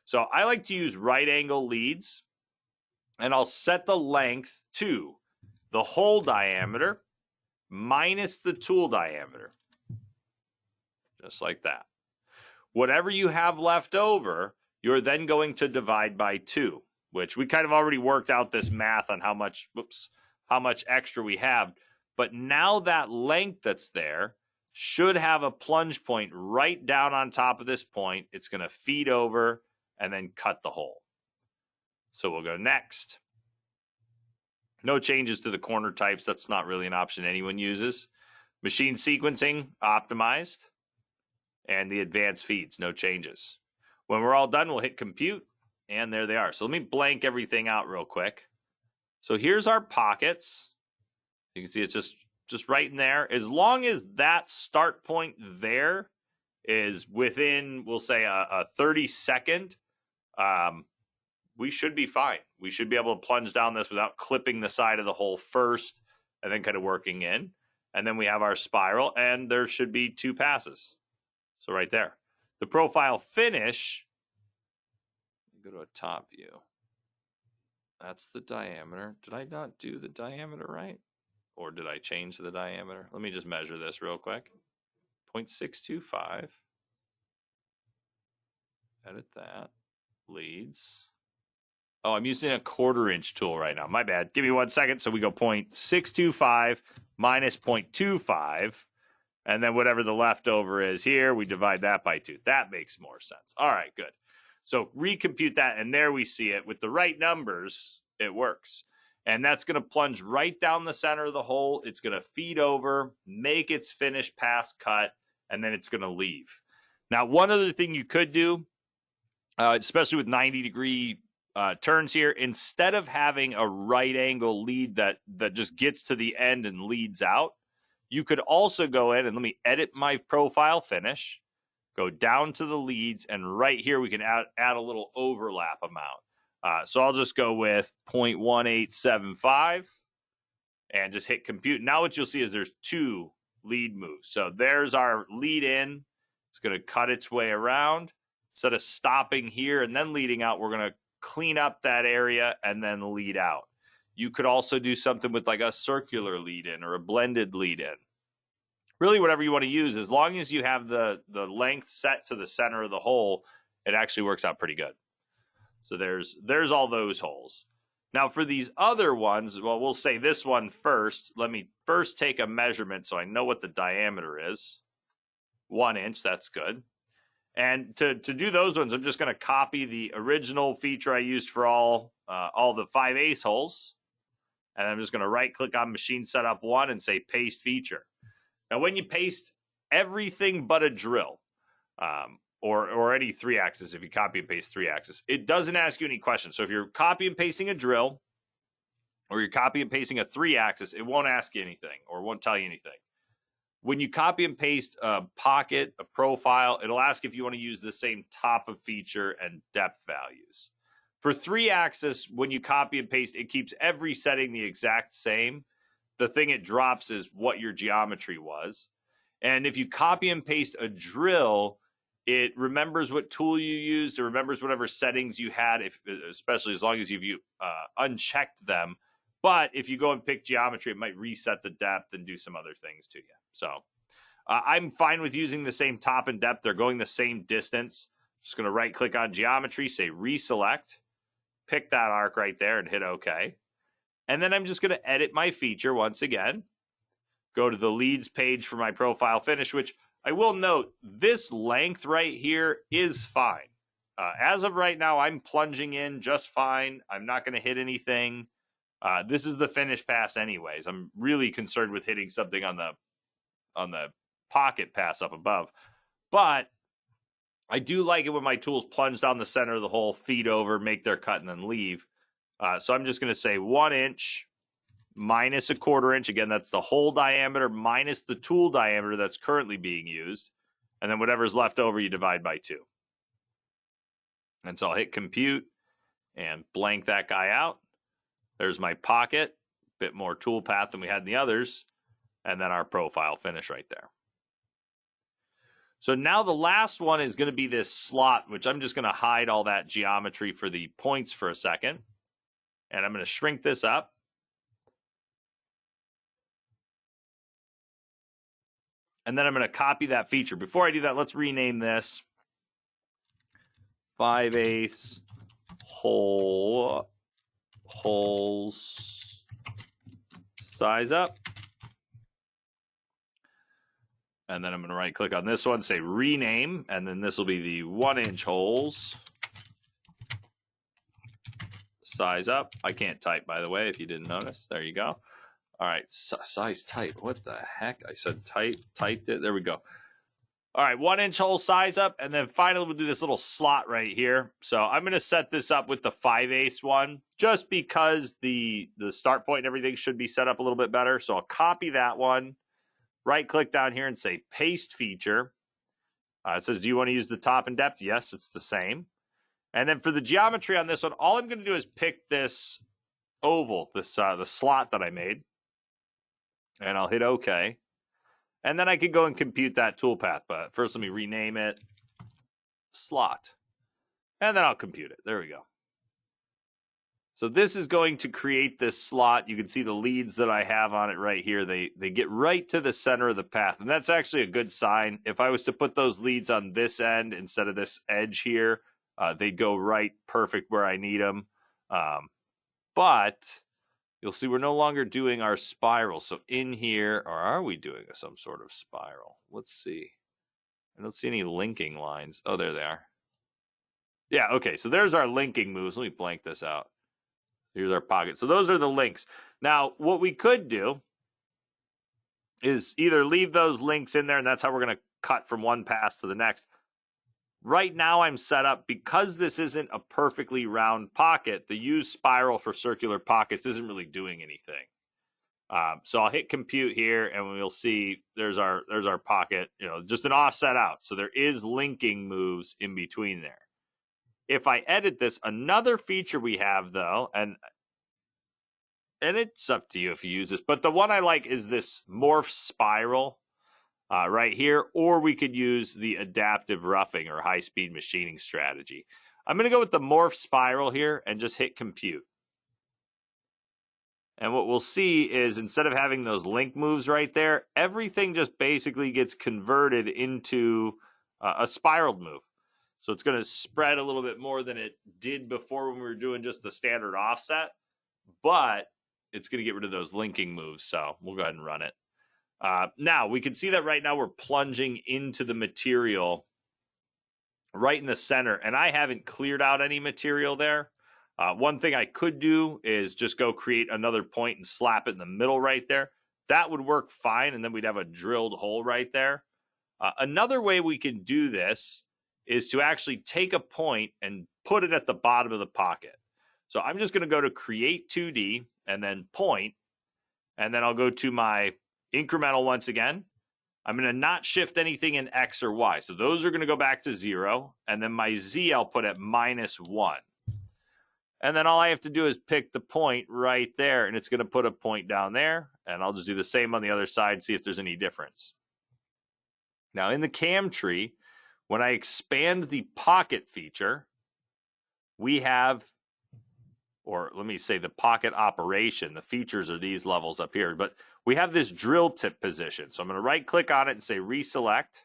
So I like to use right angle leads, and I'll set the length to the hole diameter minus the tool diameter, just like that. Whatever you have left over, you're then going to divide by 2, which we kind of already worked out this math on how much extra we have. But now that length that's there should have a plunge point right down on top of this point. It's going to feed over and then cut the hole. So we'll go next. No changes to the corner types. That's not really an option anyone uses. Machine sequencing, optimized. And the advanced feeds, no changes. When we're all done, we'll hit compute, and there they are. So let me blank everything out real quick. So here's our pockets. You can see it's just right in there. As long as that start point there is within, we'll say, a 30-second, we should be fine. We should be able to plunge down this without clipping the side of the hole first and then kind of working in. And then we have our spiral, and there should be 2 passes. So right there. The profile finish, go to a top view. That's the diameter. Did I not do the diameter right? Or did I change the diameter? Let me just measure this real quick. 0.625. Edit that. Leads. Oh, I'm using a 1/4 inch tool right now. My bad. Give me 1 second. So we go 0.625 minus 0.25. And then whatever the leftover is here, we divide that by 2. That makes more sense. All right, good. So recompute that, and there we see it. With the right numbers, it works. And that's going to plunge right down the center of the hole. It's going to feed over, make its finish pass cut, and then it's going to leave. Now, one other thing you could do, especially with 90-degree turns here, instead of having a right angle lead that just gets to the end and leads out, you could also go in and let me edit my profile finish, go down to the leads, and right here we can add a little overlap amount. So I'll just go with 0.1875 and just hit compute. Now what you'll see is there's 2 lead moves. So there's our lead in. It's going to cut its way around. Instead of stopping here and then leading out, we're going to clean up that area and then lead out. You could also do something with like a circular lead in or a blended lead in. Really whatever you want to use, as long as you have the length set to the center of the hole, it actually works out pretty good. So there's all those holes. Now for these other ones, well, we'll say this one first. Let me first take a measurement so I know what the diameter is. 1 inch, that's good. And to do those ones, I'm just going to copy the original feature I used for all the 5/8 holes. And I'm just going to right-click on Machine Setup 1 and say Paste Feature. Now, when you paste everything but a drill, or any 3-axis, if you copy and paste 3-axis, it doesn't ask you any questions. So if you're copy and pasting a drill, or you're copy and pasting a 3-axis, it won't ask you anything, or won't tell you anything. When you copy and paste a pocket, a profile, it'll ask if you want to use the same top of feature and depth values. For 3-axis, when you copy and paste, it keeps every setting the exact same. The thing it drops is what your geometry was. And if you copy and paste a drill, it remembers what tool you used. It remembers whatever settings you had, especially as long as you've unchecked them. But if you go and pick geometry, it might reset the depth and do some other things to you. So I'm fine with using the same top and depth. They're going the same distance. Just going to right-click on geometry, say reselect, pick that arc right there and hit OK. And then I'm just going to edit my feature once again. Go to the leads page for my profile finish, which I will note, this length right here is fine. As of right now, I'm plunging in just fine. I'm not going to hit anything. This is the finish pass anyways. I'm really concerned with hitting something on the pocket pass up above. But I do like it when my tools plunge down the center of the hole, feed over, make their cut, and then leave. So I'm just going to say 1 inch minus 1/4 inch. Again, that's the hole diameter minus the tool diameter that's currently being used. And then whatever's left over, you divide by 2. And so I'll hit compute and blank that guy out. There's my pocket, bit more tool path than we had in the others, and then our profile finish right there. So now the last one is going to be this slot, which I'm just going to hide all that geometry for the points for a second. And I'm going to shrink this up. And then I'm going to copy that feature. Before I do that, let's rename this 5/8 holes size up. And then I'm going to right click on this one, say rename, and then this will be the 1 inch holes size up. I can't type, by the way, if you didn't notice. There you go. All right, size type. What the heck? I said typed it. There we go. All right, 1 inch hole size up, and then finally we'll do this little slot right here. So I'm going to set this up with the 5/8 one, just because the start point and everything should be set up a little bit better. So I'll copy that one, right click down here and say paste feature. It says, do you want to use the top and depth? Yes, it's the same. And then for the geometry on this one, all I'm going to do is pick this oval, the slot that I made, and I'll hit OK. And then I can go and compute that toolpath. But first, let me rename it slot. And then I'll compute it. There we go. So this is going to create this slot. You can see the leads that I have on it right here. They get right to the center of the path. And that's actually a good sign. If I was to put those leads on this end instead of this edge here, they'd go right perfect where I need them. But you'll see we're no longer doing our spiral. So in here, or are we doing some sort of spiral? Let's see. I don't see any linking lines. Oh, there they are. Yeah, okay. So there's our linking moves. Let me blank this out. Here's our pocket. So those are the links. Now, what we could do is either leave those links in there, and that's how we're going to cut from one pass to the next. Right now, I'm set up, because this isn't a perfectly round pocket, the use spiral for circular pockets isn't really doing anything. So I'll hit compute here, and we'll see there's our pocket, just an offset out. So there is linking moves in between there. If I edit this, another feature we have, though, and it's up to you if you use this, but the one I like is this morph spiral right here, or we could use the adaptive roughing or high-speed machining strategy. I'm going to go with the morph spiral here and just hit compute. And what we'll see is instead of having those link moves right there, everything just basically gets converted into a spiraled move. So it's going to spread a little bit more than it did before when we were doing just the standard offset, but it's going to get rid of those linking moves. So we'll go ahead and run it. Now we can see that right now we're plunging into the material right in the center, and I haven't cleared out any material there. One thing I could do is just go create another point and slap it in the middle right there. That would work fine, and then we'd have a drilled hole right there. Another way we can do this is to actually take a point and put it at the bottom of the pocket. So I'm just going to go to create 2D and then point, and then I'll go to my incremental once again. I'm going to not shift anything in X or Y. So those are going to go back to 0, and then my Z I'll put at -1. And then all I have to do is pick the point right there, and it's going to put a point down there, and I'll just do the same on the other side, see if there's any difference. Now in the CAM tree, when I expand the pocket feature, we have, or let me say the pocket operation, the features are these levels up here, but we have this drill tip position. So I'm going to right click on it and say reselect.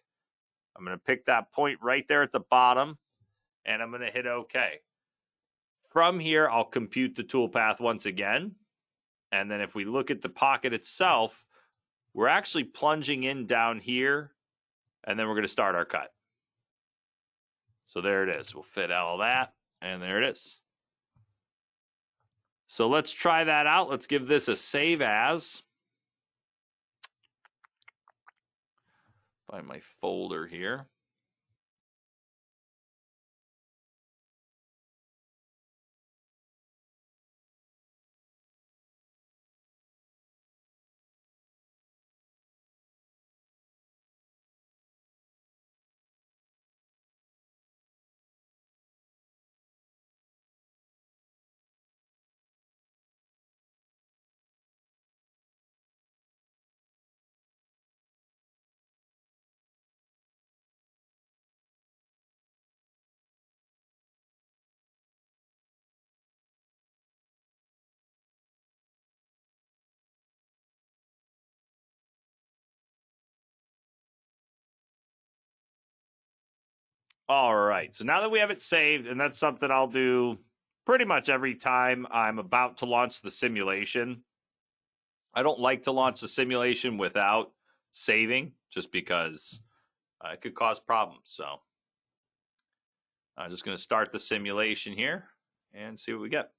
I'm going to pick that point right there at the bottom, and I'm going to hit OK. From here, I'll compute the toolpath once again. And then if we look at the pocket itself, we're actually plunging in down here, and then we're going to start our cut. So there it is. We'll fit all that, and there it is. So let's try that out. Let's give this a save as. Find my folder here. All right, so now that we have it saved, and that's something I'll do pretty much every time I'm about to launch the simulation. I don't like to launch the simulation without saving, just because it could cause problems. So I'm just going to start the simulation here and see what we get.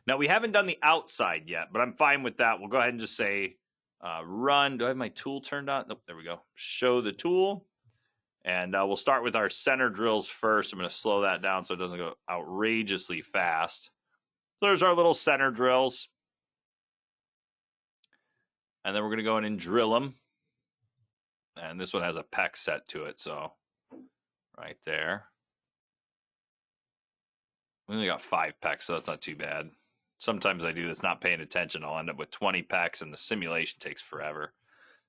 Now, we haven't done the outside yet, but I'm fine with that. We'll go ahead and just say run. Do I have my tool turned on? Nope, there we go. Show the tool. And we'll start with our center drills first. I'm going to slow that down so it doesn't go outrageously fast. So there's our little center drills. And then we're going to go in and drill them. And this one has a PEX set to it, so right there. We only got 5 PEX, so that's not too bad. Sometimes I do this not paying attention. I'll end up with 20 PEX, and the simulation takes forever.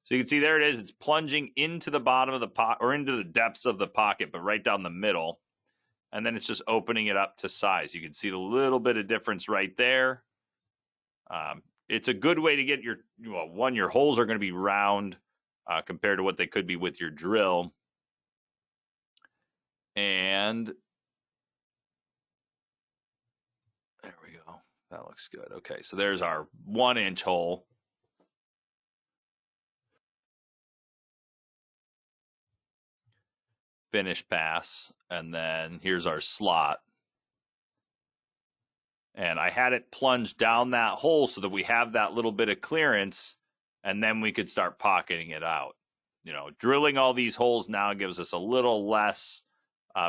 So you can see there it is. It's plunging into the bottom of the pocket, or into the depths of the pocket, but right down the middle. And then it's just opening it up to size. You can see the little bit of difference right there. It's a good way to get your, well, one, your holes are going to be round compared to what they could be with your drill. And there we go. That looks good. Okay, so there's our 1-inch hole. Finish pass. And then here's our slot. And I had it plunge down that hole so that we have that little bit of clearance, and then we could start pocketing it out. You know, drilling all these holes now gives us a little less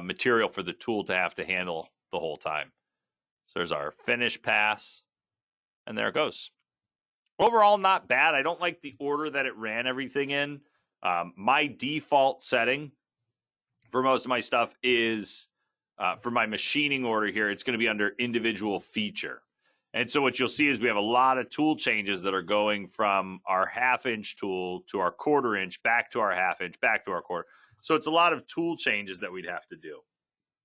material for the tool to have to handle the whole time. So there's our finish pass, and there it goes. Overall, not bad. I don't like the order that it ran everything in. My default setting for most of my stuff is, for my machining order here, it's going to be under individual feature. And so what you'll see is we have a lot of tool changes that are going from our 1/2-inch tool to our 1/4 inch, back to our 1/2 inch, back to our 1/4. So it's a lot of tool changes that we'd have to do.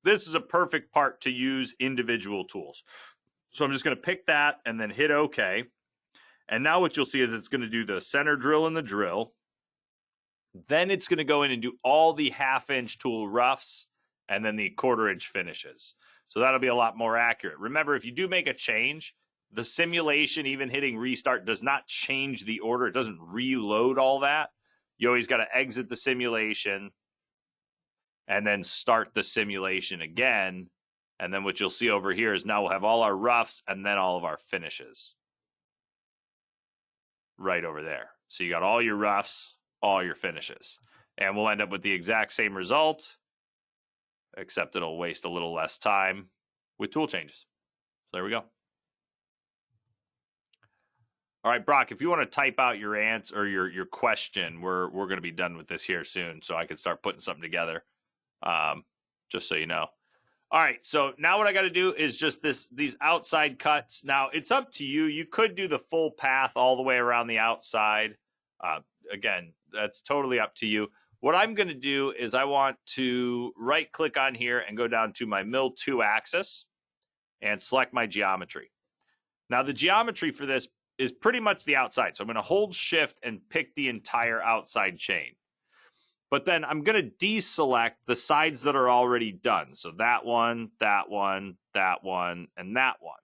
This is a perfect part to use individual tools. So I'm just going to pick that and then hit OK. And now what you'll see is it's going to do the center drill and the drill. Then it's going to go in and do all the 1/2-inch tool roughs and then the 1/4 inch finishes. So that'll be a lot more accurate. Remember, if you do make a change, the simulation, even hitting restart, does not change the order. It doesn't reload all that. You always got to exit the simulation and then start the simulation again. And then what you'll see over here is now we'll have all our roughs and then all of our finishes right over there. So you got all your roughs, all your finishes. And we'll end up with the exact same result, except it'll waste a little less time with tool changes. So there we go. All right, Brock, if you want to type out your answer or your question, we're going to be done with this here soon, so I can start putting something together, just so you know. All right, so now what I got to do is just these outside cuts. Now, it's up to you. You could do the full path all the way around the outside. Again, that's totally up to you. What I'm going to do is I want to right-click on here and go down to my Mill 2 axis and select my geometry. Now, the geometry for this is pretty much the outside. So I'm going to hold Shift and pick the entire outside chain. But then I'm going to deselect the sides that are already done. So that one, that one, that one, and that one.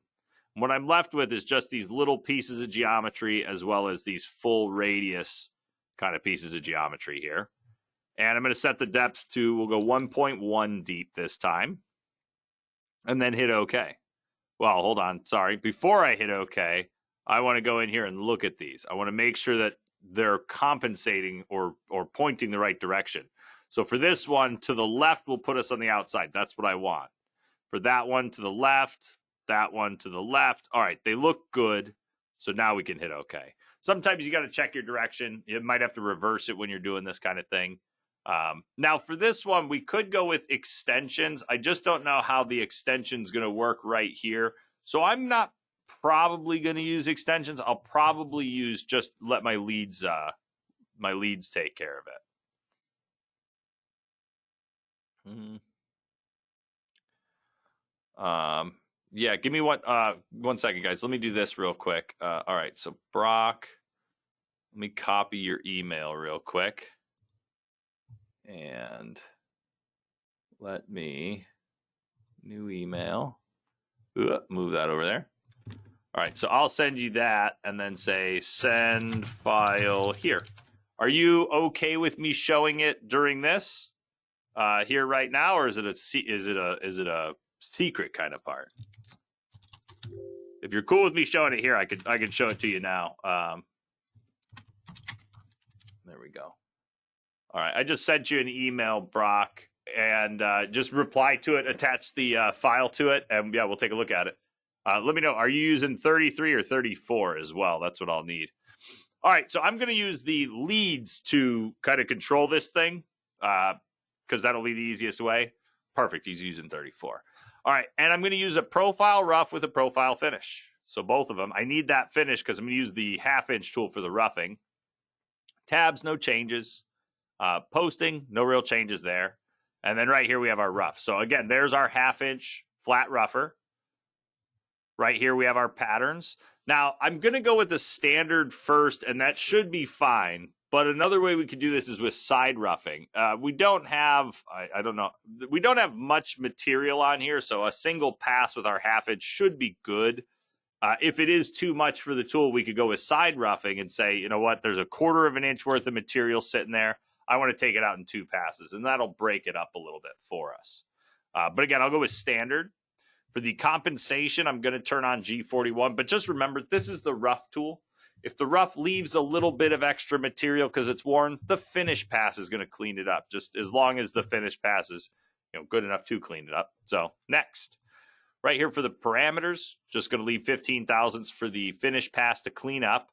And what I'm left with is just these little pieces of geometry as well as these full radius kind of pieces of geometry here. And I'm going to set the depth to, we'll go 1.1 deep this time. And then hit OK. Well, hold on. Sorry. Before I hit OK, I want to go in here and look at these. I want to make sure that they're compensating or pointing the right direction. So for this one, to the left will put us on the outside. That's what I want. For that one, to the left, that one to the left. All right, they look good. So now we can hit OK. Sometimes you got to check your direction. You might have to reverse it when you're doing this kind of thing. Now for this one, we could go with extensions. I just don't know how the extension's going to work right here. So I'm not probably going to use extensions. I'll probably use just let my leads take care of it. Yeah, give me one second, guys. Let me do this real quick. All right, so Brock, Let me copy your email real quick. And let me, new email, move that over there. All right, so I'll send you that and then say send file here. Are you okay with me showing it during this here right now, or is it a secret kind of part? If you're cool with me showing it here, I could show it to you now. There we go. All right, I just sent you an email, Brock, and just reply to it, attach the file to it, and yeah, we'll take a look at it. Let me know, are you using 33 or 34 as well? That's what I'll need. All right, so I'm going to use the leads to kind of control this thing because that'll be the easiest way. Perfect, he's using 34. All right, and I'm going to use a profile rough with a profile finish. So both of them. I need that finish because I'm going to use the half-inch tool for the roughing. Tabs, no changes. Posting, no real changes there. And then right here we have our rough. So again, there's our half-inch flat rougher. Right here we have our patterns. Now, I'm going to go with the standard first, and that should be fine. But another way we could do this is with side roughing. We don't have, I don't know, we don't have much material on here, so a single pass with our half-inch should be good. If it is too much for the tool, we could go with side roughing and say, you know what, there's a 1/4 of an inch worth of material sitting there. I want to take it out in 2 passes, and that'll break it up a little bit for us. But again, I'll go with standard. For the compensation, I'm going to turn on G41, but just remember, this is the rough tool. If the rough leaves a little bit of extra material because it's worn, the finish pass is going to clean it up, just as long as the finish pass is good enough to clean it up. So next, right here for the parameters, just going to leave 15 thousandths for the finish pass to clean up.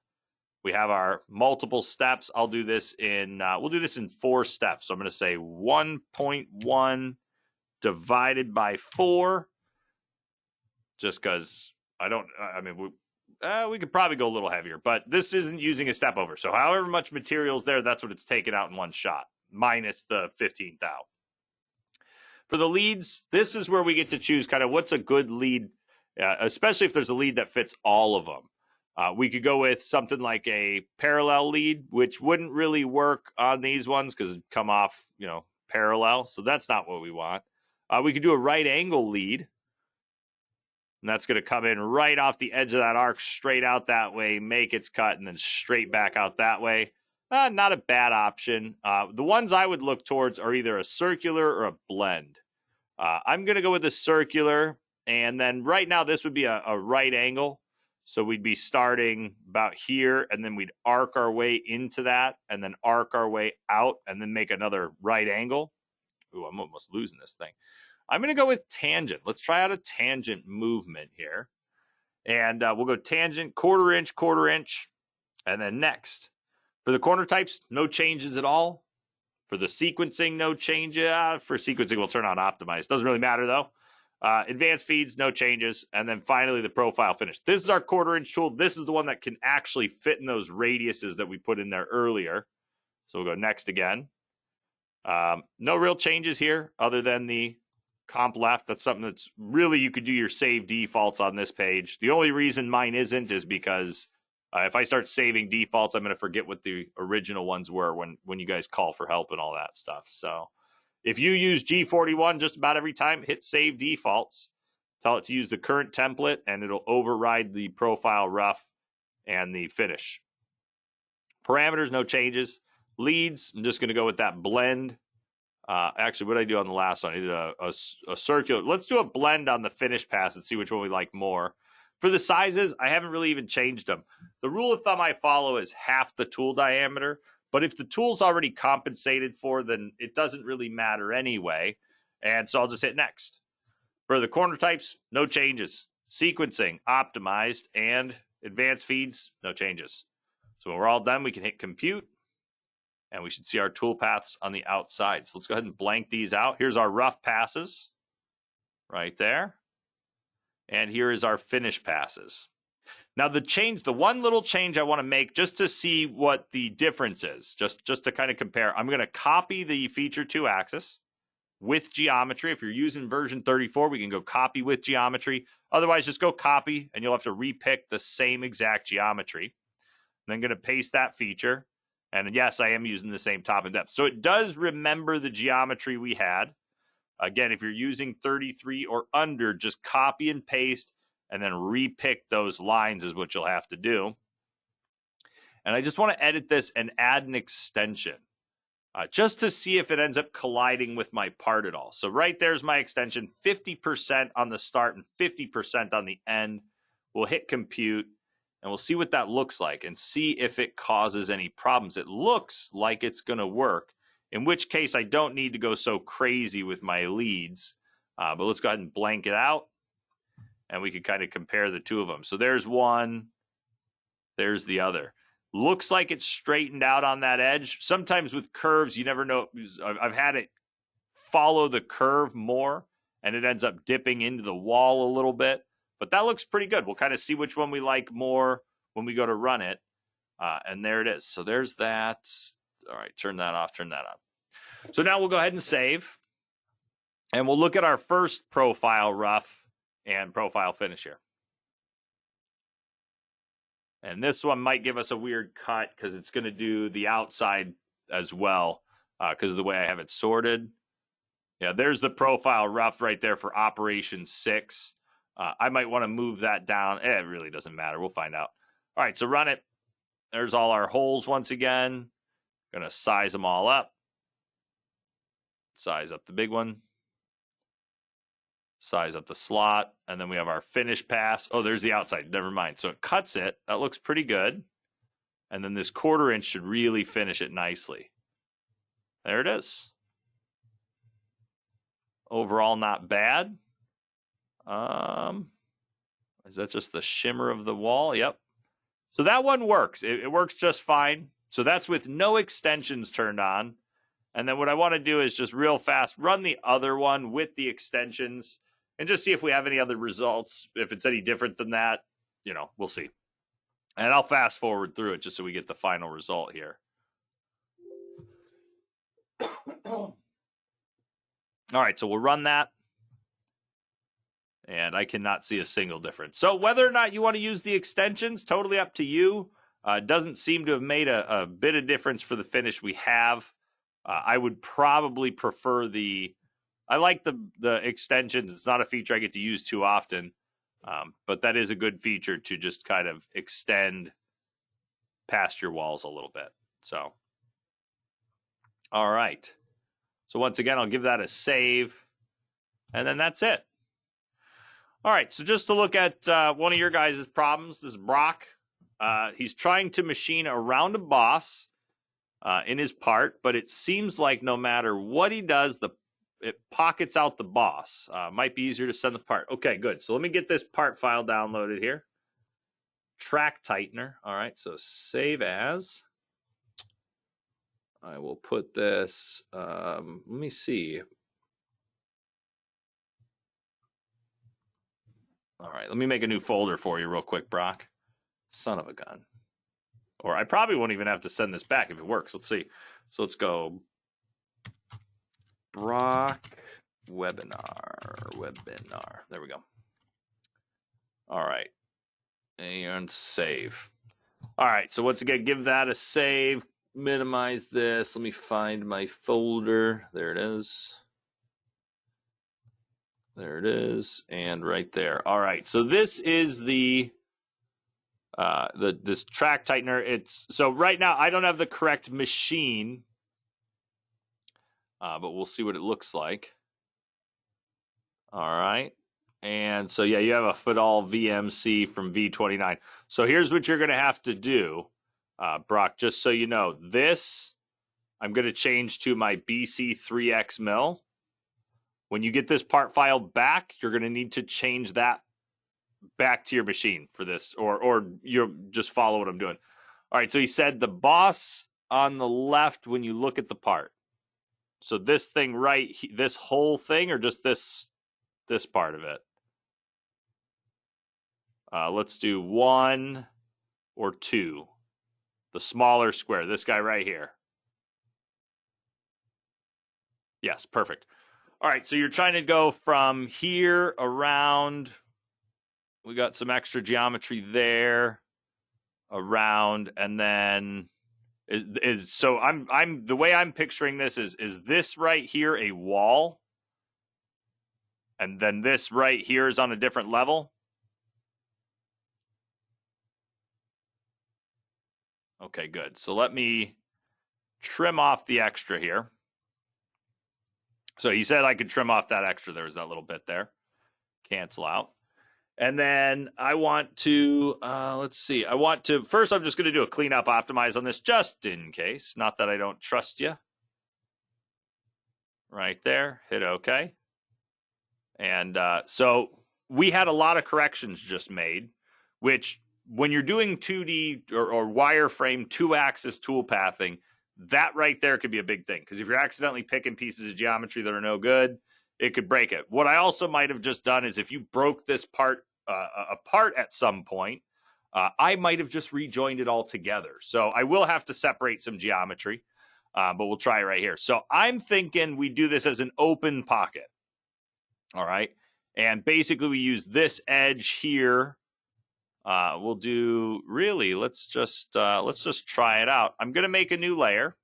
We have our multiple steps. I'll do this in, we'll do this in 4 steps. So I'm going to say 1.1 divided by 4. Just because we could probably go a little heavier, but this isn't using a step over. So however much material is there, that's what it's taken out in one shot, minus the 15 thou. For the leads, this is where we get to choose kind of what's a good lead, especially if there's a lead that fits all of them. We could go with something like a parallel lead, which wouldn't really work on these ones because it'd come off, parallel. So that's not what we want. We could do a right angle lead. And that's going to come in right off the edge of that arc, straight out that way, make its cut, and then straight back out that way. Not a bad option. The ones I would look towards are either a circular or a blend. I'm going to go with the circular, and then right now this would be a right angle. So we'd be starting about here, and then we'd arc our way into that, and then arc our way out, and then make another right angle. Ooh, I'm almost losing this thing. I'm going to go with tangent. Let's try out a tangent movement here. And we'll go tangent, 1/4 inch, and then next. For the corner types, no changes at all. For the sequencing, no change. For sequencing, we'll turn on optimize. Doesn't really matter, though. Advanced feeds, no changes. And then finally, the profile finish. This is our 1/4 inch tool. This is the one that can actually fit in those radiuses that we put in there earlier. So we'll go next again. No real changes here other than the comp left. That's something that's really, you could do your save defaults on this page. The only reason mine isn't is because if I start saving defaults, I'm going to forget what the original ones were when you guys call for help and all that stuff. So if you use G41 just about every time, hit save defaults, tell it to use the current template, and it'll override the profile rough and the finish. Parameters, no changes. Leads, I'm just going to go with that blend. Actually, what did I do on the last one? I did a circular. Let's do a blend on the finish pass and see which one we like more. For the sizes, I haven't really even changed them. The rule of thumb I follow is half the tool diameter. But if the tool's already compensated for, then it doesn't really matter anyway. And so I'll just hit next. For the corner types, no changes. Sequencing, optimized, and advanced feeds, no changes. So when we're all done, we can hit compute. And we should see our tool paths on the outside. So let's go ahead and blank these out. Here's our rough passes right there. And here is our finish passes. Now the one little change I want to make just to see what the difference is, just to kind of compare, I'm going to copy the feature 2 axis with geometry. If you're using version 34, we can go copy with geometry. Otherwise, just go copy and you'll have to repick the same exact geometry. then going to paste that feature. And yes, I am using the same top and depth. So it does remember the geometry we had. Again, if you're using 33 or under, just copy and paste and then repick those lines is what you'll have to do. And I just want to edit this and add an extension just to see if it ends up colliding with my part at all. So right there's my extension, 50% on the start and 50% on the end. We'll hit compute and we'll see what that looks like and see if it causes any problems. It looks like it's going to work, in which case I don't need to go so crazy with my leads. But let's go ahead and blank it out and we can kind of compare the two of them. So there's one, there's the other. Looks like it's straightened out on that edge. Sometimes with curves, you never know. I've had it follow the curve more, and it ends up dipping into the wall a little bit. But that looks pretty good. We'll kind of see which one we like more when we go to run it. And there it is. So there's that. All right, turn that off, turn that on. So now we'll go ahead and save. And we'll look at our first profile rough and profile finish here. And this one might give us a weird cut because it's going to do the outside as well because of the way I have it sorted. Yeah, there's the profile rough right there for operation 6. I might want to move that down. It really doesn't matter. We'll find out. All right, so run it. There's all our holes once again. Going to size them all up. Size up the big one. Size up the slot, and then we have our finish pass. Oh, there's the outside. Never mind. So it cuts it. That looks pretty good. And then this 1/4 inch should really finish it nicely. There it is. Overall, not bad. Is that just the shimmer of the wall? Yep. So that one works. It works just fine. So that's with no extensions turned on. And then what I want to do is just real fast run the other one with the extensions and just see if we have any other results. If it's any different than that, you know, we'll see. And I'll fast forward through it just so we get the final result here. All right, so we'll run that. And I cannot see a single difference. So whether or not you want to use the extensions, totally up to you. Doesn't seem to have made a bit of difference for the finish we have. I would probably prefer I like the extensions. It's not a feature I get to use too often, but that is a good feature to just kind of extend past your walls a little bit. So, all right. So once again, I'll give that a save, and then that's it. All right, so just to look at one of your guys' problems, this is Brock. He's trying to machine around a boss in his part, but it seems like no matter what he does, it pockets out the boss. Might be easier to send the part. Okay, good. So let me get this part file downloaded here. Track tightener. All right, so save as. I will put this, let me see. All right, let me make a new folder for you real quick, Brock. Son of a gun. Or I probably won't even have to send this back if it works. Let's see. So let's go Brock webinar. There we go. All right. And save. All right. So once again, give that a save. Minimize this. Let me find my folder. There it is. There it is. And right there. All right. So this is this track tightener. So right now I don't have the correct machine, but we'll see what it looks like. All right. And so, yeah, you have a Fidal VMC from V29. So here's what you're going to have to do, Brock, just so you know. This, I'm going to change to my BC3X mill. When you get this part file back, you're going to need to change that back to your machine for this, or you'll just follow what I'm doing. All right, so he said the boss on the left when you look at the part. So this thing this whole thing, or just this part of it? Let's do 1 or 2. The smaller square, this guy right here. Yes, perfect. All right, so you're trying to go from here around. We got some extra geometry there. around, and then so I'm the way I'm picturing this is this right here a wall, and then this right here is on a different level. Okay, good. So let me trim off the extra here. So he said I could trim off that extra. There was that little bit there. Cancel out. And then I want to, let's see. I want to, first I'm just going to do a cleanup optimize on this just in case. Not that I don't trust you. Right there. Hit OK. And so we had a lot of corrections just made, which when you're doing 2D or wireframe 2-axis toolpathing, that right there could be a big thing. Because if you're accidentally picking pieces of geometry that are no good, it could break it. What I also might have just done is if you broke this part apart at some point, I might have just rejoined it all together. So I will have to separate some geometry, but we'll try it right here. So I'm thinking we do this as an open pocket. All right. And basically we use this edge here. We'll do really, let's just try it out. I'm going to make a new layer.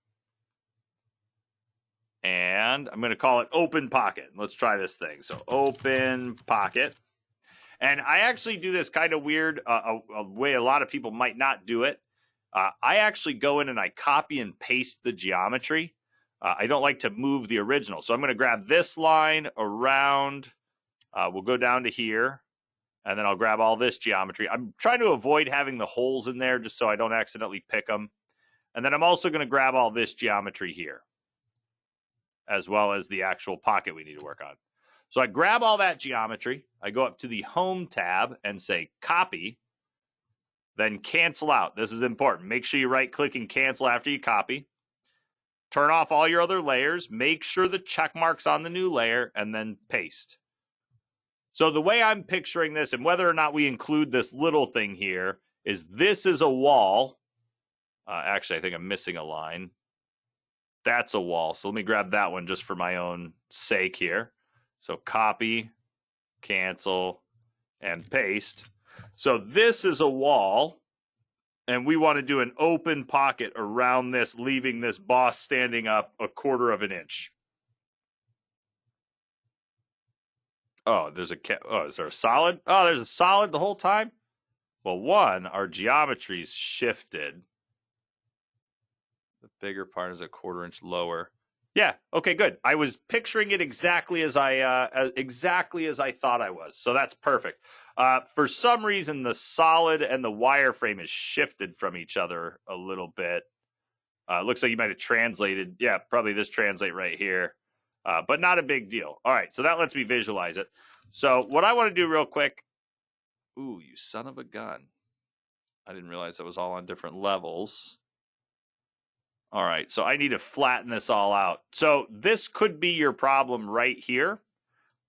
And I'm going to call it open pocket. Let's try this thing. So open pocket. And I actually do this kind of weird, a way a lot of people might not do it. I actually go in and I copy and paste the geometry. I don't like to move the original. So I'm going to grab this line around. We'll go down to here. And then I'll grab all this geometry. I'm trying to avoid having the holes in there just so I don't accidentally pick them. And then I'm also going to grab all this geometry here, as well as the actual pocket we need to work on. So I grab all that geometry. I go up to the Home tab and say Copy, then Cancel Out. This is important. Make sure you right-click and cancel after you copy. Turn off all your other layers. Make sure the check mark's on the new layer, and then Paste. So the way I'm picturing this, and whether or not we include this little thing here, is this is a wall. Actually, I think I'm missing a line. That's a wall. So let me grab that one just for my own sake here. So copy, cancel, and paste. So this is a wall, and we want to do an open pocket around this, leaving this boss standing up 1/4 of an inch. Oh, is there a solid? Oh, there's a solid the whole time? Well, one, our geometry's shifted. The bigger part is 1/4 inch lower. Yeah, okay, good. I was picturing it exactly as I thought I was. So that's perfect. For some reason, the solid and the wireframe is shifted from each other a little bit. Looks like you might have translated. Yeah, probably this translate right here. But not a big deal. All right, so that lets me visualize it. So what I want to do real quick. Ooh, you son of a gun. I didn't realize that was all on different levels. All right, so I need to flatten this all out. So this could be your problem right here.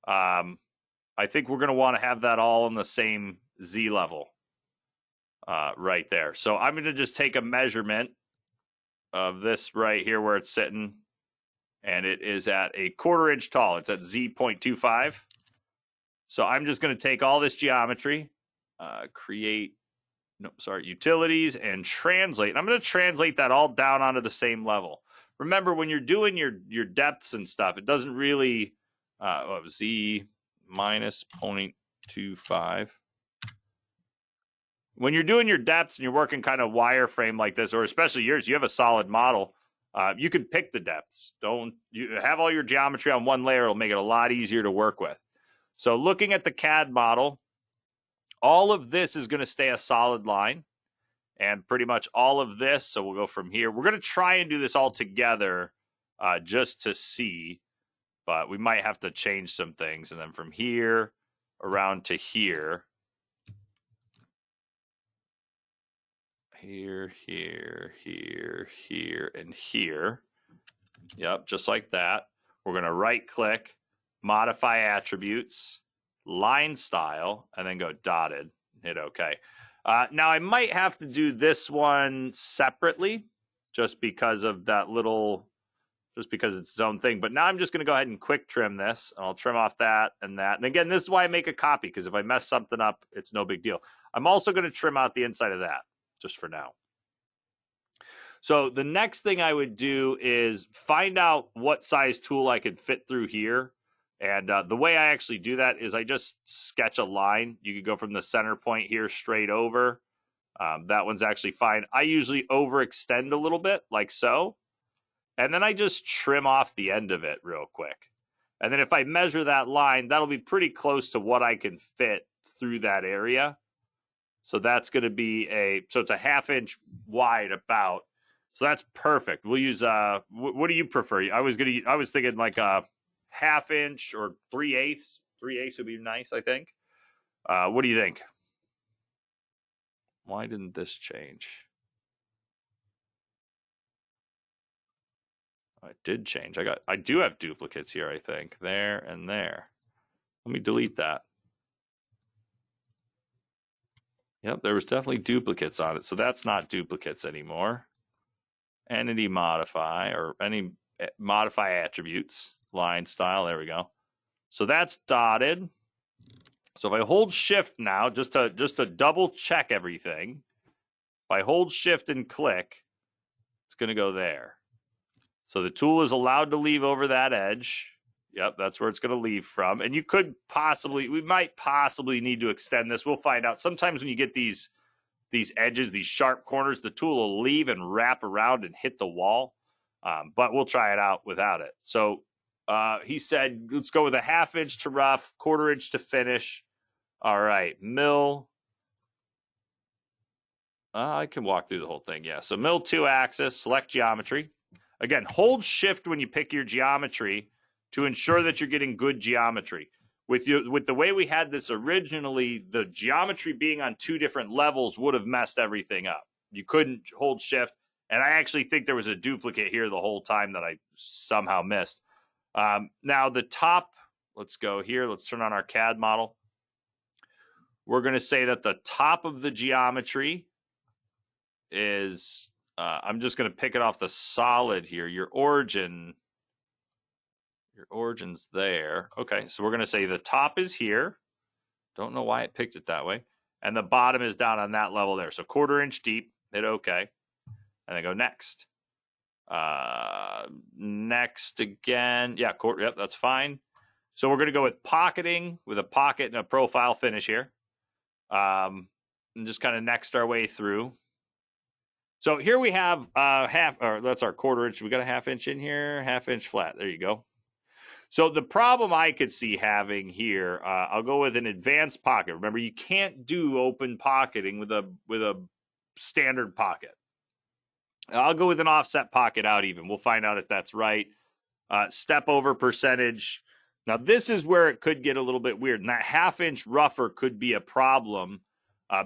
I think we're going to want to have that all in the same Z level right there. So I'm going to just take a measurement of this right here where it's sitting. And it is at 1/4 inch tall. It's at Z.25. So I'm just going to take all this geometry, utilities, and translate. And I'm going to translate that all down onto the same level. Remember, when you're doing your depths and stuff, it doesn't really, Z minus 0.25. When you're doing your depths and you're working kind of wireframe like this, or especially yours, you have a solid model. You can pick the depths. You have all your geometry on one layer. It'll make it a lot easier to work with. So looking at the CAD model, all of this is going to stay a solid line, and pretty much all of this. So we'll go from here. We're going to try and do this all together just to see, but we might have to change some things. And then from here around to here. Here, and here. Yep, just like that. We're going to right-click, modify attributes, line style, and then go dotted. Hit OK. Now, I might have to do this one separately just because of that little, just because it's its own thing. But now I'm just going to go ahead and quick trim this. And I'll trim off that and that. And again, this is why I make a copy, because if I mess something up, it's no big deal. I'm also going to trim out the inside of that, just for now. So the next thing I would do is find out what size tool I could fit through here. And the way I actually do that is I just sketch a line. You could go from the center point here straight over. That one's actually fine. I usually overextend a little bit, like so. And then I just trim off the end of it real quick. And then if I measure that line, that'll be pretty close to what I can fit through that area. So that's going to be so it's a 1/2 inch wide about. So that's perfect. We'll use, what do you prefer? I was thinking like a 1/2 inch or 3/8. 3/8 would be nice, I think. What do you think? Why didn't this change? It did change. I do have duplicates here, I think. There and there. Let me delete that. Yep, there was definitely duplicates on it. So that's not duplicates anymore. Entity modify, or any modify attributes, line style. There we go. So that's dotted. So if I hold shift now, just to double check everything, if I hold shift and click, it's going to go there. So the tool is allowed to leave over that edge. Yep, that's where it's going to leave from. And we might possibly need to extend this. We'll find out. Sometimes when you get these edges, these sharp corners, the tool will leave and wrap around and hit the wall. But we'll try it out without it. So he said, let's go with a 1/2 inch to rough, 1/4 inch to finish. All right, mill. I can walk through the whole thing. Yeah, so mill 2-axis, select geometry. Again, hold shift when you pick your geometry to ensure that you're getting good geometry. With the way we had this originally, the geometry being on 2 different levels would have messed everything up. You couldn't hold shift. And I actually think there was a duplicate here the whole time that I somehow missed. Now the top, let's go here. Let's turn on our CAD model. We're going to say that the top of the geometry is, I'm just going to pick it off the solid here. Your origin's there. Okay, so we're going to say the top is here. Don't know why it picked it that way. And the bottom is down on that level there. So 1/4 inch deep, hit OK. And then go next. Next again. Yeah, yep, that's fine. So we're going to go with pocketing with a pocket and a profile finish here. And just kind of next our way through. So here we have that's our 1/4 inch. We got a 1/2 inch in here, 1/2 inch flat. There you go. So the problem I could see having here, I'll go with an advanced pocket. Remember, you can't do open pocketing with a standard pocket. I'll go with an offset pocket out even. We'll find out if that's right. Step over percentage. Now, this is where it could get a little bit weird. And that 1/2 inch rougher could be a problem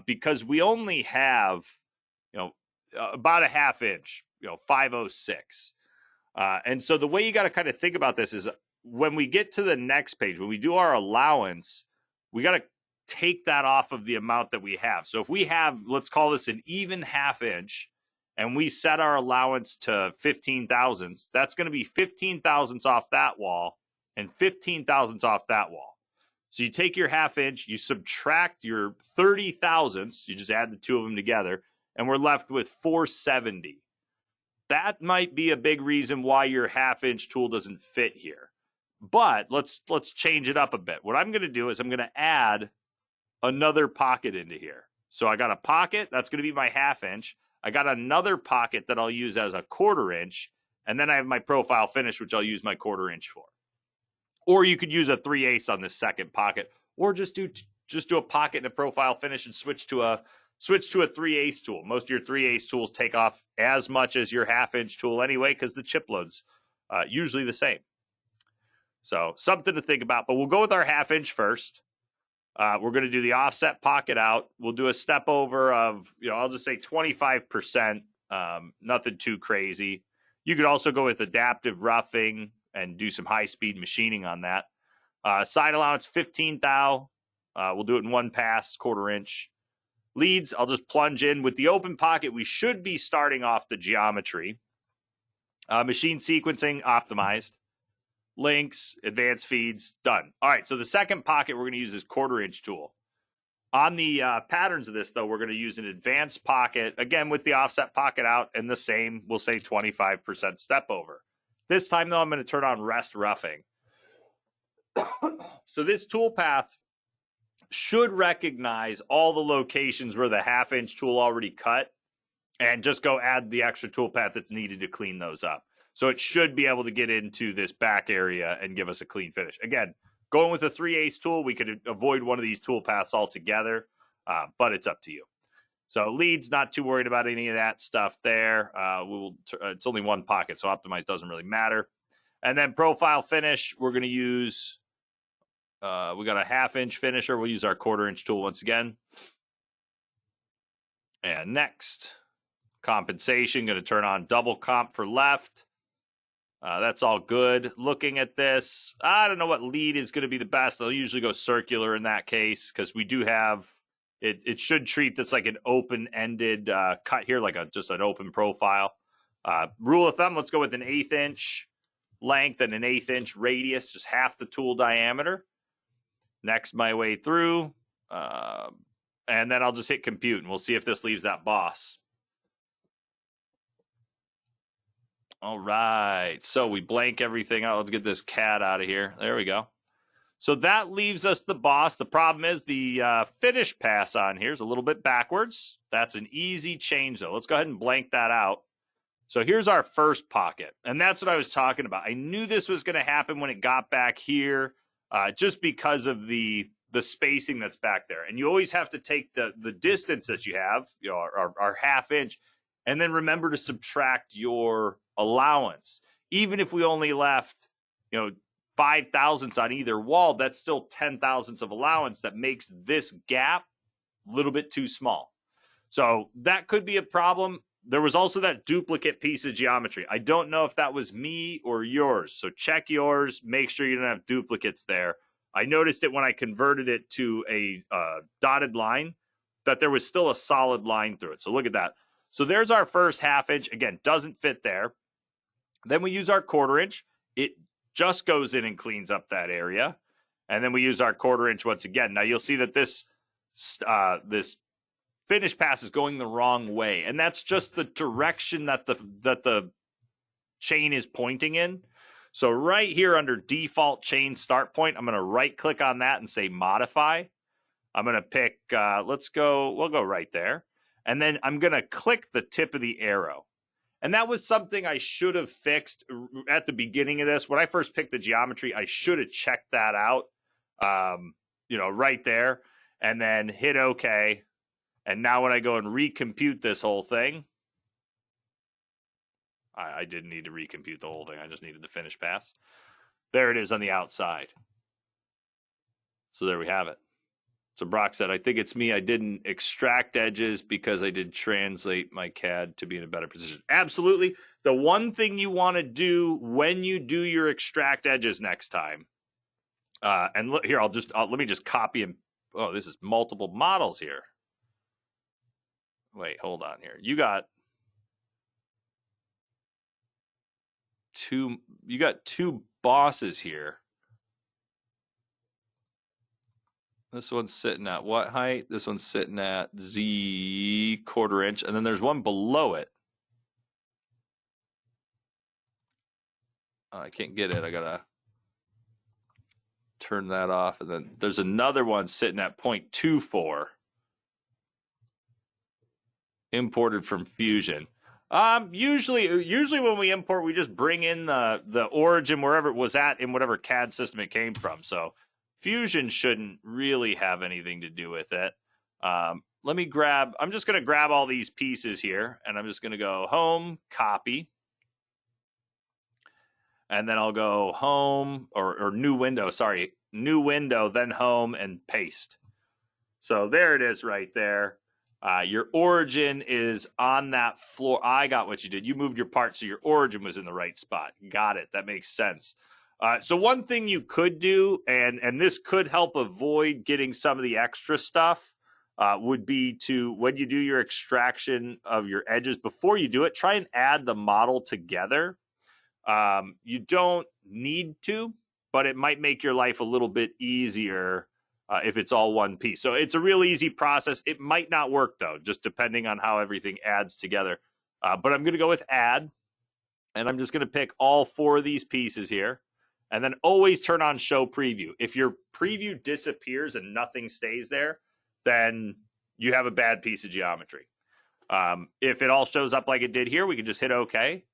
because we only have, about a 1/2 inch, 506. And so the way you got to kind of think about this is when we get to the next page, when we do our allowance, we got to take that off of the amount that we have. So if we have, let's call this an even 1/2 inch, and we set our allowance to 15 thousandths, that's going to be 15 thousandths off that wall and 15 thousandths off that wall. So you take your 1/2 inch, you subtract your 30 thousandths, you just add the 2 of them together, and we're left with 470. That might be a big reason why your 1/2 inch tool doesn't fit here. But let's change it up a bit. What I'm going to do is I'm going to add another pocket into here. So I got a pocket, that's going to be my 1/2 inch. I got another pocket that I'll use as a 1/4 inch, and then I have my profile finish, which I'll use my 1/4 inch for. Or you could use a 3/8 on the second pocket, or just do a pocket and a profile finish and switch to a 3/8 tool. Most of your 3/8 tools take off as much as your 1/2 inch tool anyway, because the chip load's usually the same. So something to think about, but we'll go with our 1/2 inch first. We're going to do the offset pocket out. We'll do a step over of, I'll just say 25%, nothing too crazy. You could also go with adaptive roughing and do some high-speed machining on that. Side allowance, 15 thou. We'll do it in one pass, 1/4 inch. Leads, I'll just plunge in. With the open pocket, we should be starting off the geometry. Machine sequencing, optimized. Links, advanced feeds, done. All right, so the second pocket we're going to use is 1/4 inch tool. On the patterns of this, though, we're going to use an advanced pocket, again, with the offset pocket out and the same, we'll say 25% step over. This time, though, I'm going to turn on rest roughing. So this toolpath should recognize all the locations where the half-inch tool already cut and just go add the extra toolpath that's needed to clean those up. So it should be able to get into this back area and give us a clean finish. Again, going with a 3/8 tool, we could avoid one of these tool paths altogether, but it's up to you. So leads, not too worried about any of that stuff there. It's only one pocket, so optimize doesn't really matter. And then profile finish, we're going to use, we got a 1/2-inch finisher. We'll use our 1/4-inch tool once again. And next, compensation, going to turn on double comp for left. That's all good. Looking at this, I don't know what lead is going to be the best. I'll usually go circular in that case because we do have, it should treat this like an open-ended cut here, like just an open profile. Rule of thumb, let's go with an 1/8 inch length and an 1/8 inch radius, just half the tool diameter. Next my way through, and then I'll just hit compute, and we'll see if this leaves that boss. All right, so we blank everything out. Let's get this CAD out of here. There we go. So that leaves us the boss. The problem is the finish pass on here is a little bit backwards. That's an easy change, though. Let's go ahead and blank that out. So here's our first pocket, and that's what I was talking about. I knew this was going to happen when it got back here, just because of the spacing that's back there. And you always have to take the distance that you have, you know, our 1/2 inch, and then remember to subtract your allowance. Even if we only left, 5 thousandths on either wall, that's still 10 thousandths of allowance. That makes this gap a little bit too small. So that could be a problem. There was also that duplicate piece of geometry. I don't know if that was me or yours. So check yours. Make sure you don't have duplicates there. I noticed it when I converted it to a dotted line, that there was still a solid line through it. So look at that. So there's our first 1/2 inch. Again, doesn't fit there. Then we use our 1/4 inch. It just goes in and cleans up that area. And then we use our 1/4 inch once again. Now you'll see that this finish pass is going the wrong way. And that's just the direction that the chain is pointing in. So right here under default chain start point, I'm going to right click on that and say modify. I'm going to pick, we'll go right there. And then I'm going to click the tip of the arrow. And that was something I should have fixed at the beginning of this. When I first picked the geometry, I should have checked that out, right there, and then hit OK. And now when I go and recompute this whole thing, I didn't need to recompute the whole thing. I just needed the finish pass. There it is on the outside. So there we have it. So Brock said, I think it's me. I didn't extract edges because I did translate my CAD to be in a better position. Absolutely. The one thing you want to do when you do your extract edges next time, and look here, let me just copy and, oh, this is multiple models here. Wait, hold on here. You got two bosses here. This one's sitting at what height? This one's sitting at Z 1/4 inch, and then there's one below it. I can't get it. I gotta turn that off, and then there's another one sitting at 0.24. Imported from Fusion. Usually when we import, we just bring in the origin wherever it was at in whatever CAD system it came from. So Fusion shouldn't really have anything to do with it. I'm just going to grab all these pieces here, and I'm just going to go home, copy. And then I'll go home or new window, then home and paste. So there it is right there. Your origin is on that floor. I got what you did. You moved your part so your origin was in the right spot. Got it. That makes sense. So one thing you could do, and this could help avoid getting some of the extra stuff, would be to, when you do your extraction of your edges, before you do it, try and add the model together. You don't need to, but it might make your life a little bit easier if it's all one piece. So it's a real easy process. It might not work, though, just depending on how everything adds together. But I'm going to go with add, and I'm just going to pick all 4 of these pieces here, and then always turn on show preview. If your preview disappears and nothing stays there, then you have a bad piece of geometry. If it all shows up like it did here, we can just hit OK.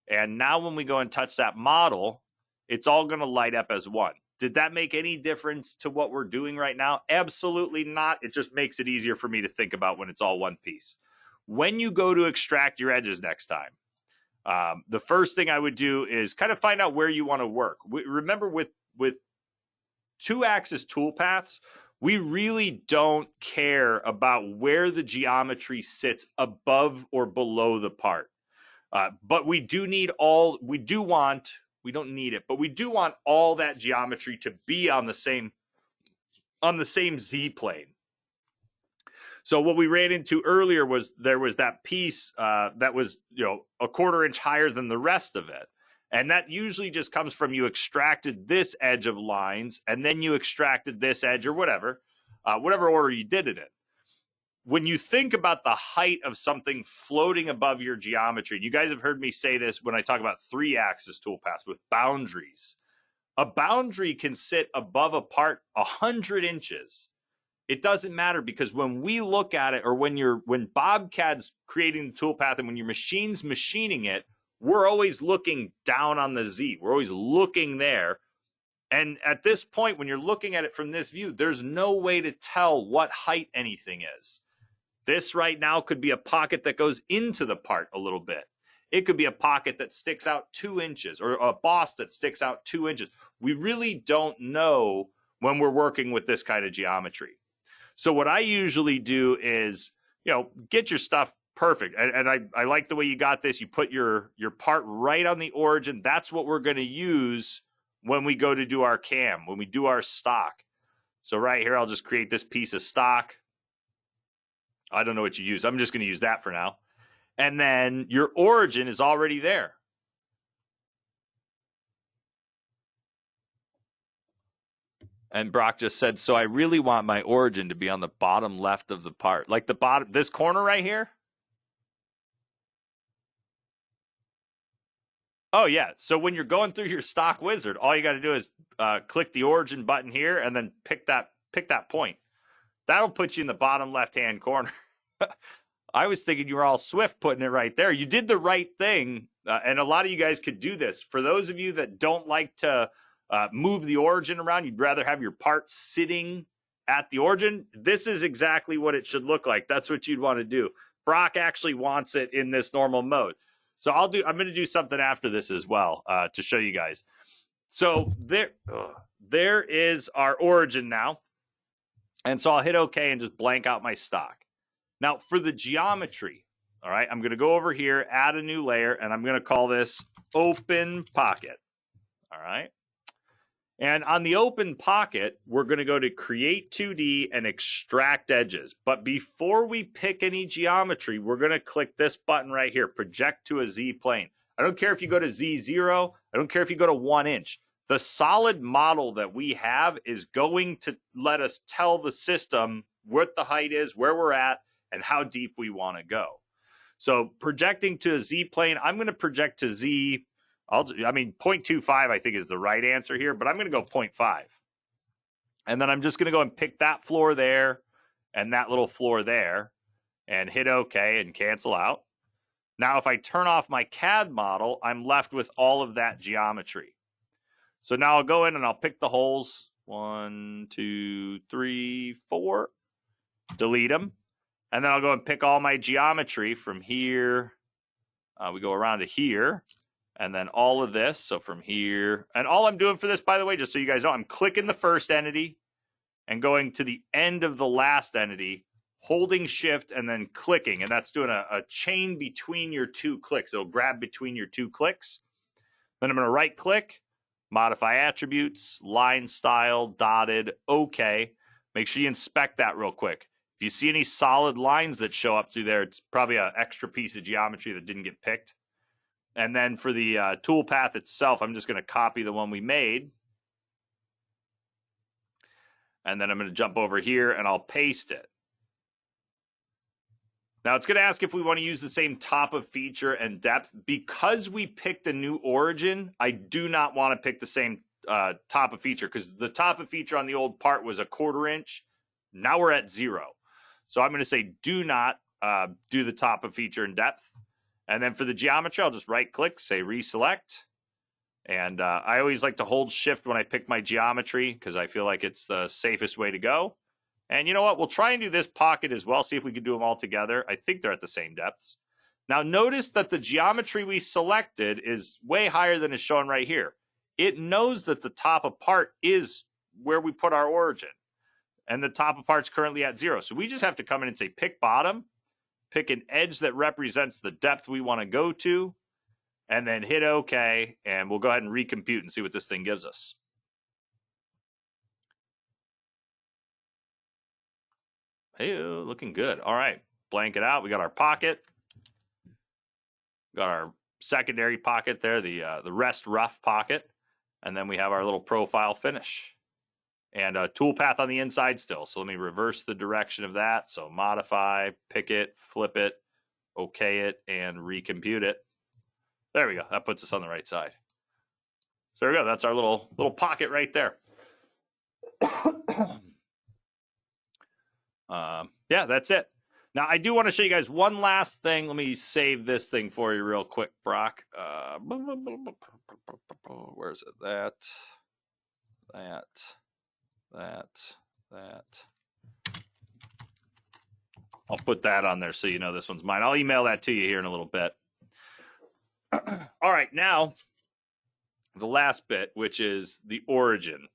And now when we go and touch that model, it's all going to light up as one. Did that make any difference to what we're doing right now? Absolutely not. It just makes it easier for me to think about when it's all one piece. When you go to extract your edges next time, the first thing I would do is kind of find out where you want to work. Remember, with 2-axis toolpaths, we really don't care about where the geometry sits above or below the part. But we do want all that geometry to be on the same Z plane. So what we ran into earlier was there was that piece that was, a 1/4 inch higher than the rest of it. And that usually just comes from you extracted this edge of lines and then you extracted this edge or whatever order you did it in. When you think about the height of something floating above your geometry, you guys have heard me say this when I talk about 3-axis toolpaths with boundaries. A boundary can sit above a part 100 inches. It doesn't matter, because when we look at it, or when BobCAD's creating the toolpath and when your machine's machining it, we're always looking down on the Z. We're always looking there. And at this point, when you're looking at it from this view, there's no way to tell what height anything is. This right now could be a pocket that goes into the part a little bit. It could be a pocket that sticks out 2 inches, or a boss that sticks out 2 inches. We really don't know when we're working with this kind of geometry. So what I usually do is, get your stuff perfect. And I like the way you got this. You put your part right on the origin. That's what we're going to use when we go to do our cam, when we do our stock. So right here, I'll just create this piece of stock. I don't know what you use. I'm just going to use that for now. And then your origin is already there. And Brock just said, so I really want my origin to be on the bottom left of the part. Like the bottom, this corner right here? Oh, yeah. So when you're going through your stock wizard, all you got to do is click the origin button here and then pick that point. That'll put you in the bottom left-hand corner. I was thinking you were all swift putting it right there. You did the right thing, and a lot of you guys could do this. For those of you that don't like to move the origin around, you'd rather have your part sitting at the origin, this is exactly what it should look like. That's what you'd want to do. Brock actually wants it in this normal mode. So I'm going to do something after this as well to show you guys. So there is our origin now. And so I'll hit OK and just blank out my stock. Now for the geometry, all right, I'm going to go over here, add a new layer, and I'm going to call this open pocket. All right. And on the open pocket, we're going to go to create 2D and extract edges. But before we pick any geometry, we're going to click this button right here, project to a Z plane. I don't care if you go to Z0. I don't care if you go to 1 inch. The solid model that we have is going to let us tell the system what the height is, where we're at, and how deep we want to go. So projecting to a Z plane, I'm going to project to Z. 0.25 I think is the right answer here, but I'm going to go 0.5. And then I'm just going to go and pick that floor there and that little floor there and hit OK and cancel out. Now, if I turn off my CAD model, I'm left with all of that geometry. So now I'll go in and I'll pick the holes. 1, 2, 3, 4. Delete them. And then I'll go and pick all my geometry from here. We go around to here. And then all of this. So from here. And all I'm doing for this, by the way, just so you guys know, I'm clicking the first entity and going to the end of the last entity, holding shift and then clicking. And that's doing a chain between your 2 clicks. It'll grab between your 2 clicks. Then I'm going to right click. Modify attributes, line style, dotted, OK. Make sure you inspect that real quick. If you see any solid lines that show up through there, it's probably an extra piece of geometry that didn't get picked. And then for the toolpath itself, I'm just going to copy the one we made. And then I'm going to jump over here and I'll paste it. Now it's going to ask if we want to use the same top of feature and depth. Because we picked a new origin, I do not want to pick the same top of feature, because the top of feature on the old part was 1/4 inch. Now we're at 0. So I'm going to say do not do the top of feature and depth. And then for the geometry, I'll just right click, say reselect. And I always like to hold shift when I pick my geometry, because I feel like it's the safest way to go. And you know what? We'll try and do this pocket as well, see if we can do them all together. I think they're at the same depths. Now notice that the geometry we selected is way higher than is shown right here. It knows that the top of part is where we put our origin. And the top of part's currently at 0. So we just have to come in and say pick bottom, pick an edge that represents the depth we want to go to, and then hit OK. And we'll go ahead and recompute and see what this thing gives us. Hey, looking good. All right, blank it out. We got our pocket. Got our secondary pocket there, the rest rough pocket. And then we have our little profile finish. And a toolpath on the inside still. So let me reverse the direction of that. So modify, pick it, flip it, OK it, and recompute it. There we go. That puts us on the right side. So there we go. That's our little pocket right there. Yeah, that's it. Now, I do want to show you guys one last thing. Let me save this thing for you real quick, Brock. Where is it? That. I'll put that on there so you know this one's mine. I'll email that to you here in a little bit. All right, now, the last bit, which is the origin.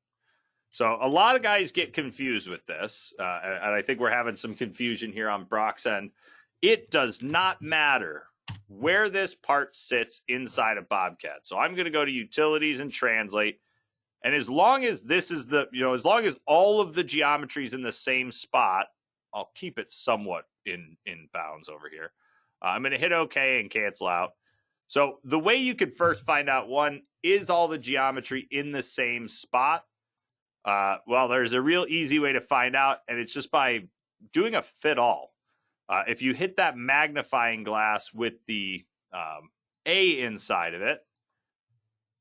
So a lot of guys get confused with this, and I think we're having some confusion here on Brock's end. It does not matter where this part sits inside of BobCAD. So I'm going to go to Utilities and Translate, and as long as this is as long as all of the geometry is in the same spot, I'll keep it somewhat in bounds over here. I'm going to hit OK and cancel out. So the way you could first find out, one, is all the geometry in the same spot? Well, there's a real easy way to find out, and it's just by doing a fit all. If you hit that magnifying glass with the A inside of it,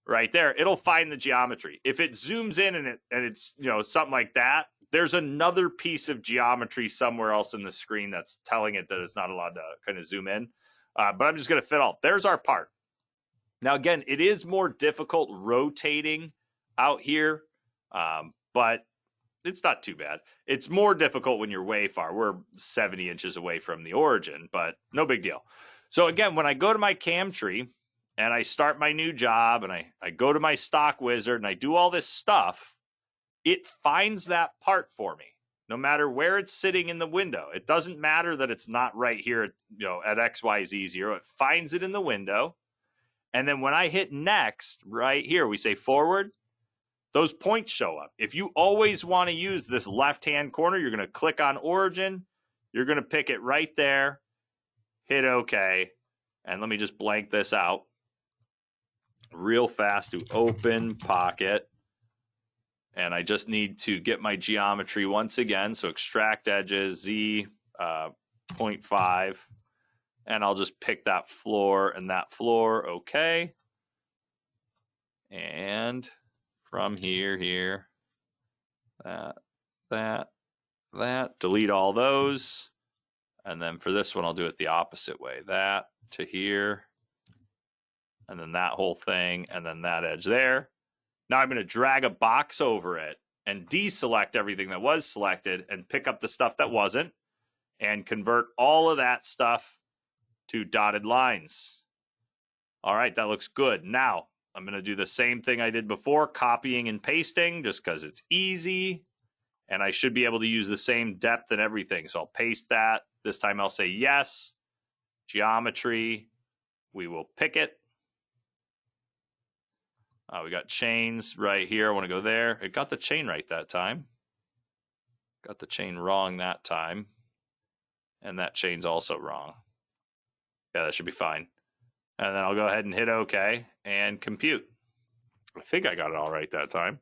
right there, it'll find the geometry. If it zooms in and it's something like that, there's another piece of geometry somewhere else in the screen that's telling it that it's not allowed to kind of zoom in. But I'm just going to fit all. There's our part. Now, again, it is more difficult rotating out here. But it's not too bad. It's more difficult when you're way far. We're 70 inches away from the origin, but no big deal. So again, when I go to my cam tree and I start my new job and I go to my stock wizard and I do all this stuff, it finds that part for me, no matter where it's sitting in the window. It doesn't matter that it's not right here at XYZ 0. It finds it in the window. And then when I hit next, right here, we say forward. Those points show up. If you always want to use this left-hand corner, you're going to click on origin. You're going to pick it right there, hit OK, and let me just blank this out real fast to open pocket. And I just need to get my geometry once again. So extract edges, Z 0.5, and I'll just pick that floor and that floor, OK. And from here, that, delete all those. And then for this one, I'll do it the opposite way. That to here, and then that whole thing, and then that edge there. Now I'm going to drag a box over it and deselect everything that was selected and pick up the stuff that wasn't and convert all of that stuff to dotted lines. All right, that looks good. Now, I'm going to do the same thing I did before, copying and pasting, just because it's easy. And I should be able to use the same depth and everything. So I'll paste that. This time I'll say yes. Geometry. We will pick it. We got chains right here. I want to go there. It got the chain right that time. Got the chain wrong that time. And that chain's also wrong. Yeah, that should be fine. And then I'll go ahead and hit OK and compute. I think I got it all right that time.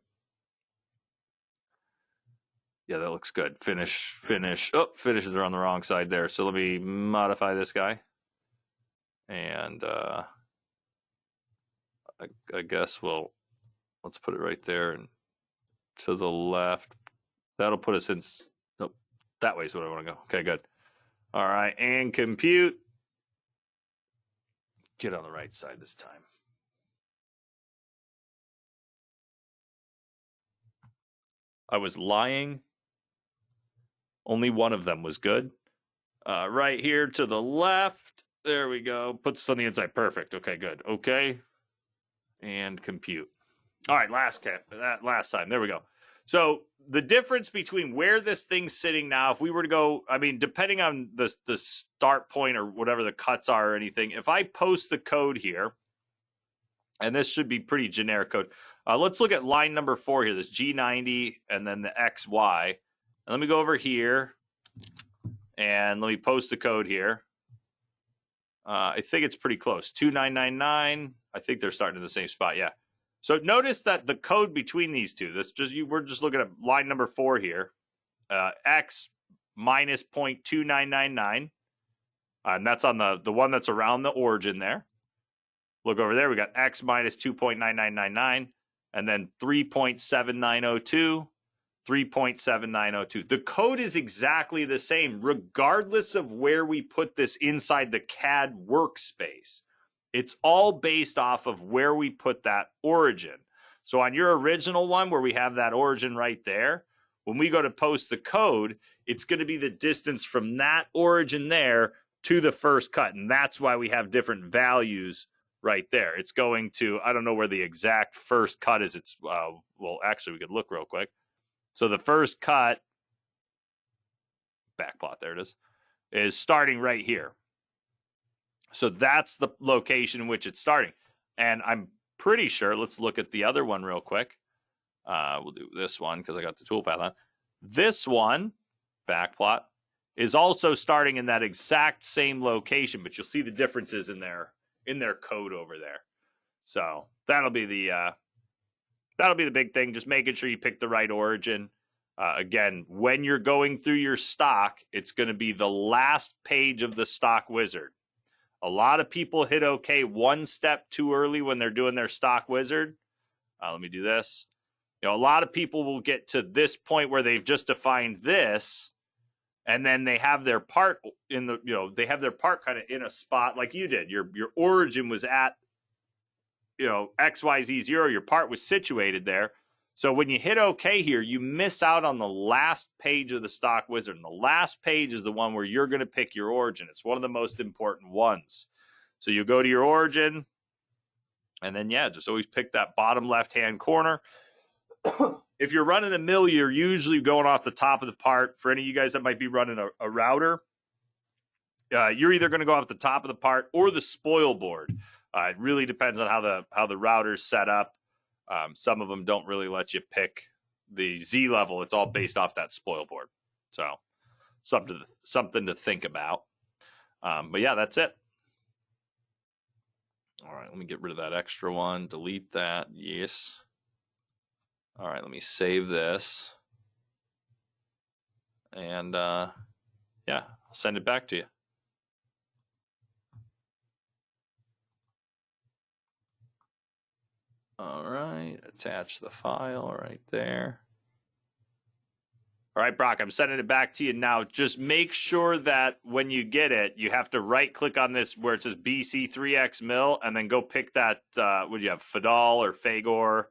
Yeah, that looks good. Finish. Oh, finishes are on the wrong side there. So let me modify this guy. And I guess let's put it right there and to the left. That'll put us in. Nope, that way is what I want to go. Okay, good. All right, and compute. Get on the right side this time. I was lying. Only one of them was good. Right here to the left. There we go. Put this on the inside. Perfect. Okay, good. Okay. And compute. All right, last time. There we go. So the difference between where this thing's sitting now, if we were to go, I mean, depending on the start point or whatever the cuts are or anything, if I post the code here, and this should be pretty generic code. Let's look at line number 4 here, this G90 and then the XY. And let me go over here and let me post the code here. I think it's pretty close. 2999. I think they're starting in the same spot. Yeah. So notice that the code between these two, we're just looking at line number 4 here. X minus 0.2999. And that's on the one that's around the origin there. Look over there. We got X minus 2.9999 and then 3.7902, 3.7902. The code is exactly the same regardless of where we put this inside the CAD workspace. It's all based off of where we put that origin. So on your original one where we have that origin right there, when we go to post the code, it's going to be the distance from that origin there to the first cut. And that's why we have different values right there. It's going to, I don't know where the exact first cut is. It's, well, actually, we could look real quick. So the first cut, backplot, there it is starting right here. So that's the location in which it's starting. And I'm pretty sure, let's look at the other one real quick. We'll do this one because I got the toolpath on. This one, backplot, is also starting in that exact same location, but you'll see the differences in their code over there. So that'll be the big thing, just making sure you pick the right origin. Again, when you're going through your stock, it's going to be the last page of the stock wizard. A lot of people hit OK one step too early when they're doing their stock wizard. Let me do this. A lot of people will get to this point where they've just defined this, and then they have their part in the, they have their part kind of in a spot like you did. Your origin was at, XYZ0. Your part was situated there. So when you hit OK here, you miss out on the last page of the stock wizard. And the last page is the one where you're going to pick your origin. It's one of the most important ones. So you go to your origin, and then, just always pick that bottom left-hand corner. If you're running a mill, you're usually going off the top of the part. For any of you guys that might be running a router, you're either going to go off the top of the part or the spoil board. It really depends on how the router's set up. Some of them don't really let you pick the Z level. It's all based off that spoil board. So something to think about. But yeah, that's it. All right, let me get rid of that extra one. Delete that. Yes. All right, let me save this. And I'll send it back to you. All right, attach the file right there. All right, Brock, I'm sending it back to you now. Just make sure that when you get it, you have to right-click on this where it says BC3X mill, and then go pick that, what do you have, Fadal or Fagor?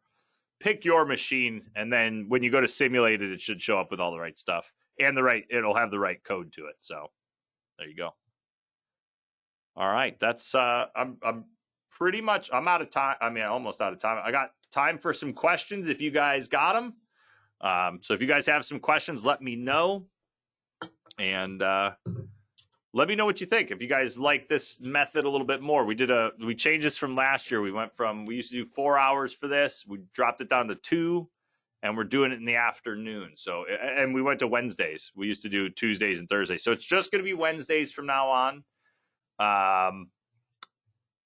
Pick your machine, and then when you go to simulate it, it should show up with all the right stuff. And it'll have the right code to it. So there you go. All right, that's, I'm pretty much, I'm out of time. I mean, almost out of time. I got time for some questions if you guys got them. So if you guys have some questions, let me know. And let me know what you think. If you guys like this method a little bit more, we changed this from last year. We used to do 4 hours for this. We dropped it down to 2, and we're doing it in the afternoon. So, and we went to Wednesdays. We used to do Tuesdays and Thursdays. So it's just going to be Wednesdays from now on.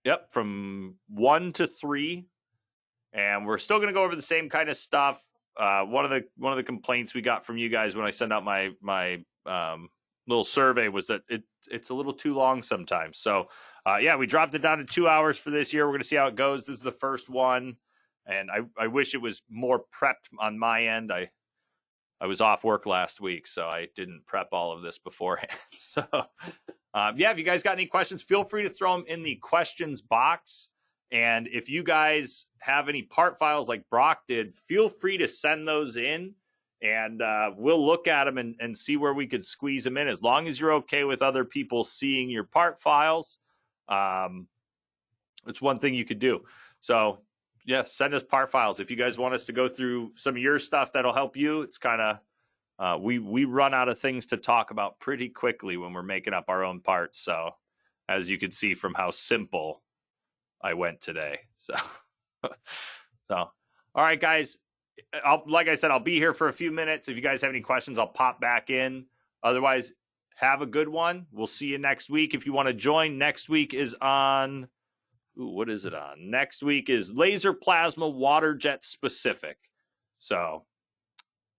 Yep, from 1 to 3. And we're still going to go over the same kind of stuff. one of the complaints we got from you guys when I sent out my little survey was that it's a little too long sometimes. So yeah, we dropped it down to 2 hours for this year. We're going to see how it goes. This is the first one, and I wish it was more prepped on my end. I was off work last week, so I didn't prep all of this beforehand. So yeah, if you guys got any questions, feel free to throw them in the questions box. And if you guys have any part files like Brock did, feel free to send those in, and we'll look at them and see where we could squeeze them in. As long as you're okay with other people seeing your part files, it's one thing you could do. So yeah, send us part files. If you guys want us to go through some of your stuff that'll help you, it's kind of, we run out of things to talk about pretty quickly when we're making up our own parts. So as you can see from how simple I went today. So, all right, guys. Like I said, I'll be here for a few minutes. If you guys have any questions, I'll pop back in. Otherwise, have a good one. We'll see you next week. If you want to join, next week is on, what is it on? Next week is laser plasma water jet specific. So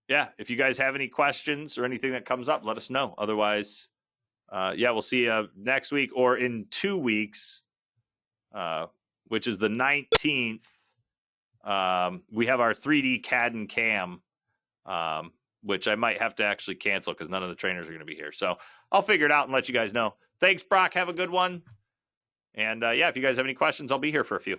yeah, if you guys have any questions or anything that comes up, let us know. Otherwise, yeah, we'll see you next week or in 2 weeks. Which is the 19th. We have our 3D CAD and CAM, which I might have to actually cancel because none of the trainers are going to be here. So I'll figure it out and let you guys know. Thanks, Brock. Have a good one. And yeah, if you guys have any questions, I'll be here for a few.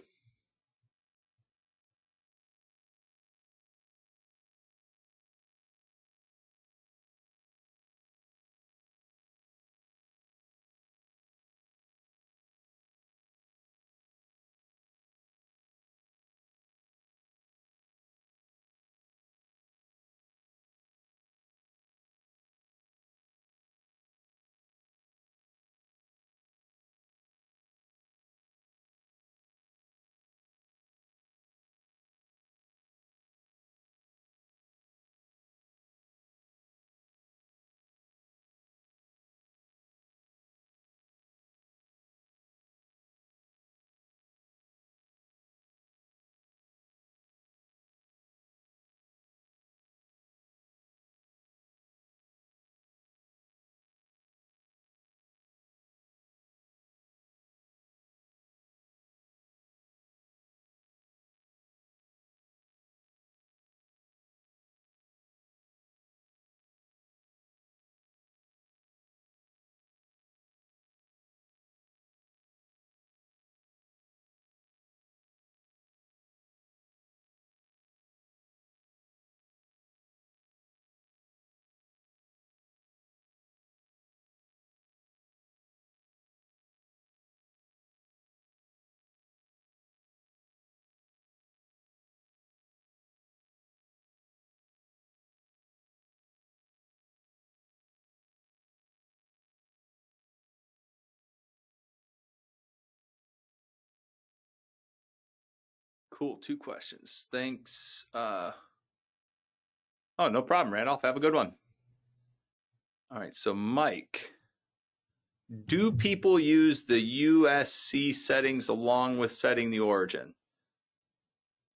Cool. 2 questions. Thanks. Oh, no problem, Randolph. Have a good one. All right. So, Mike, do people use the USC settings along with setting the origin?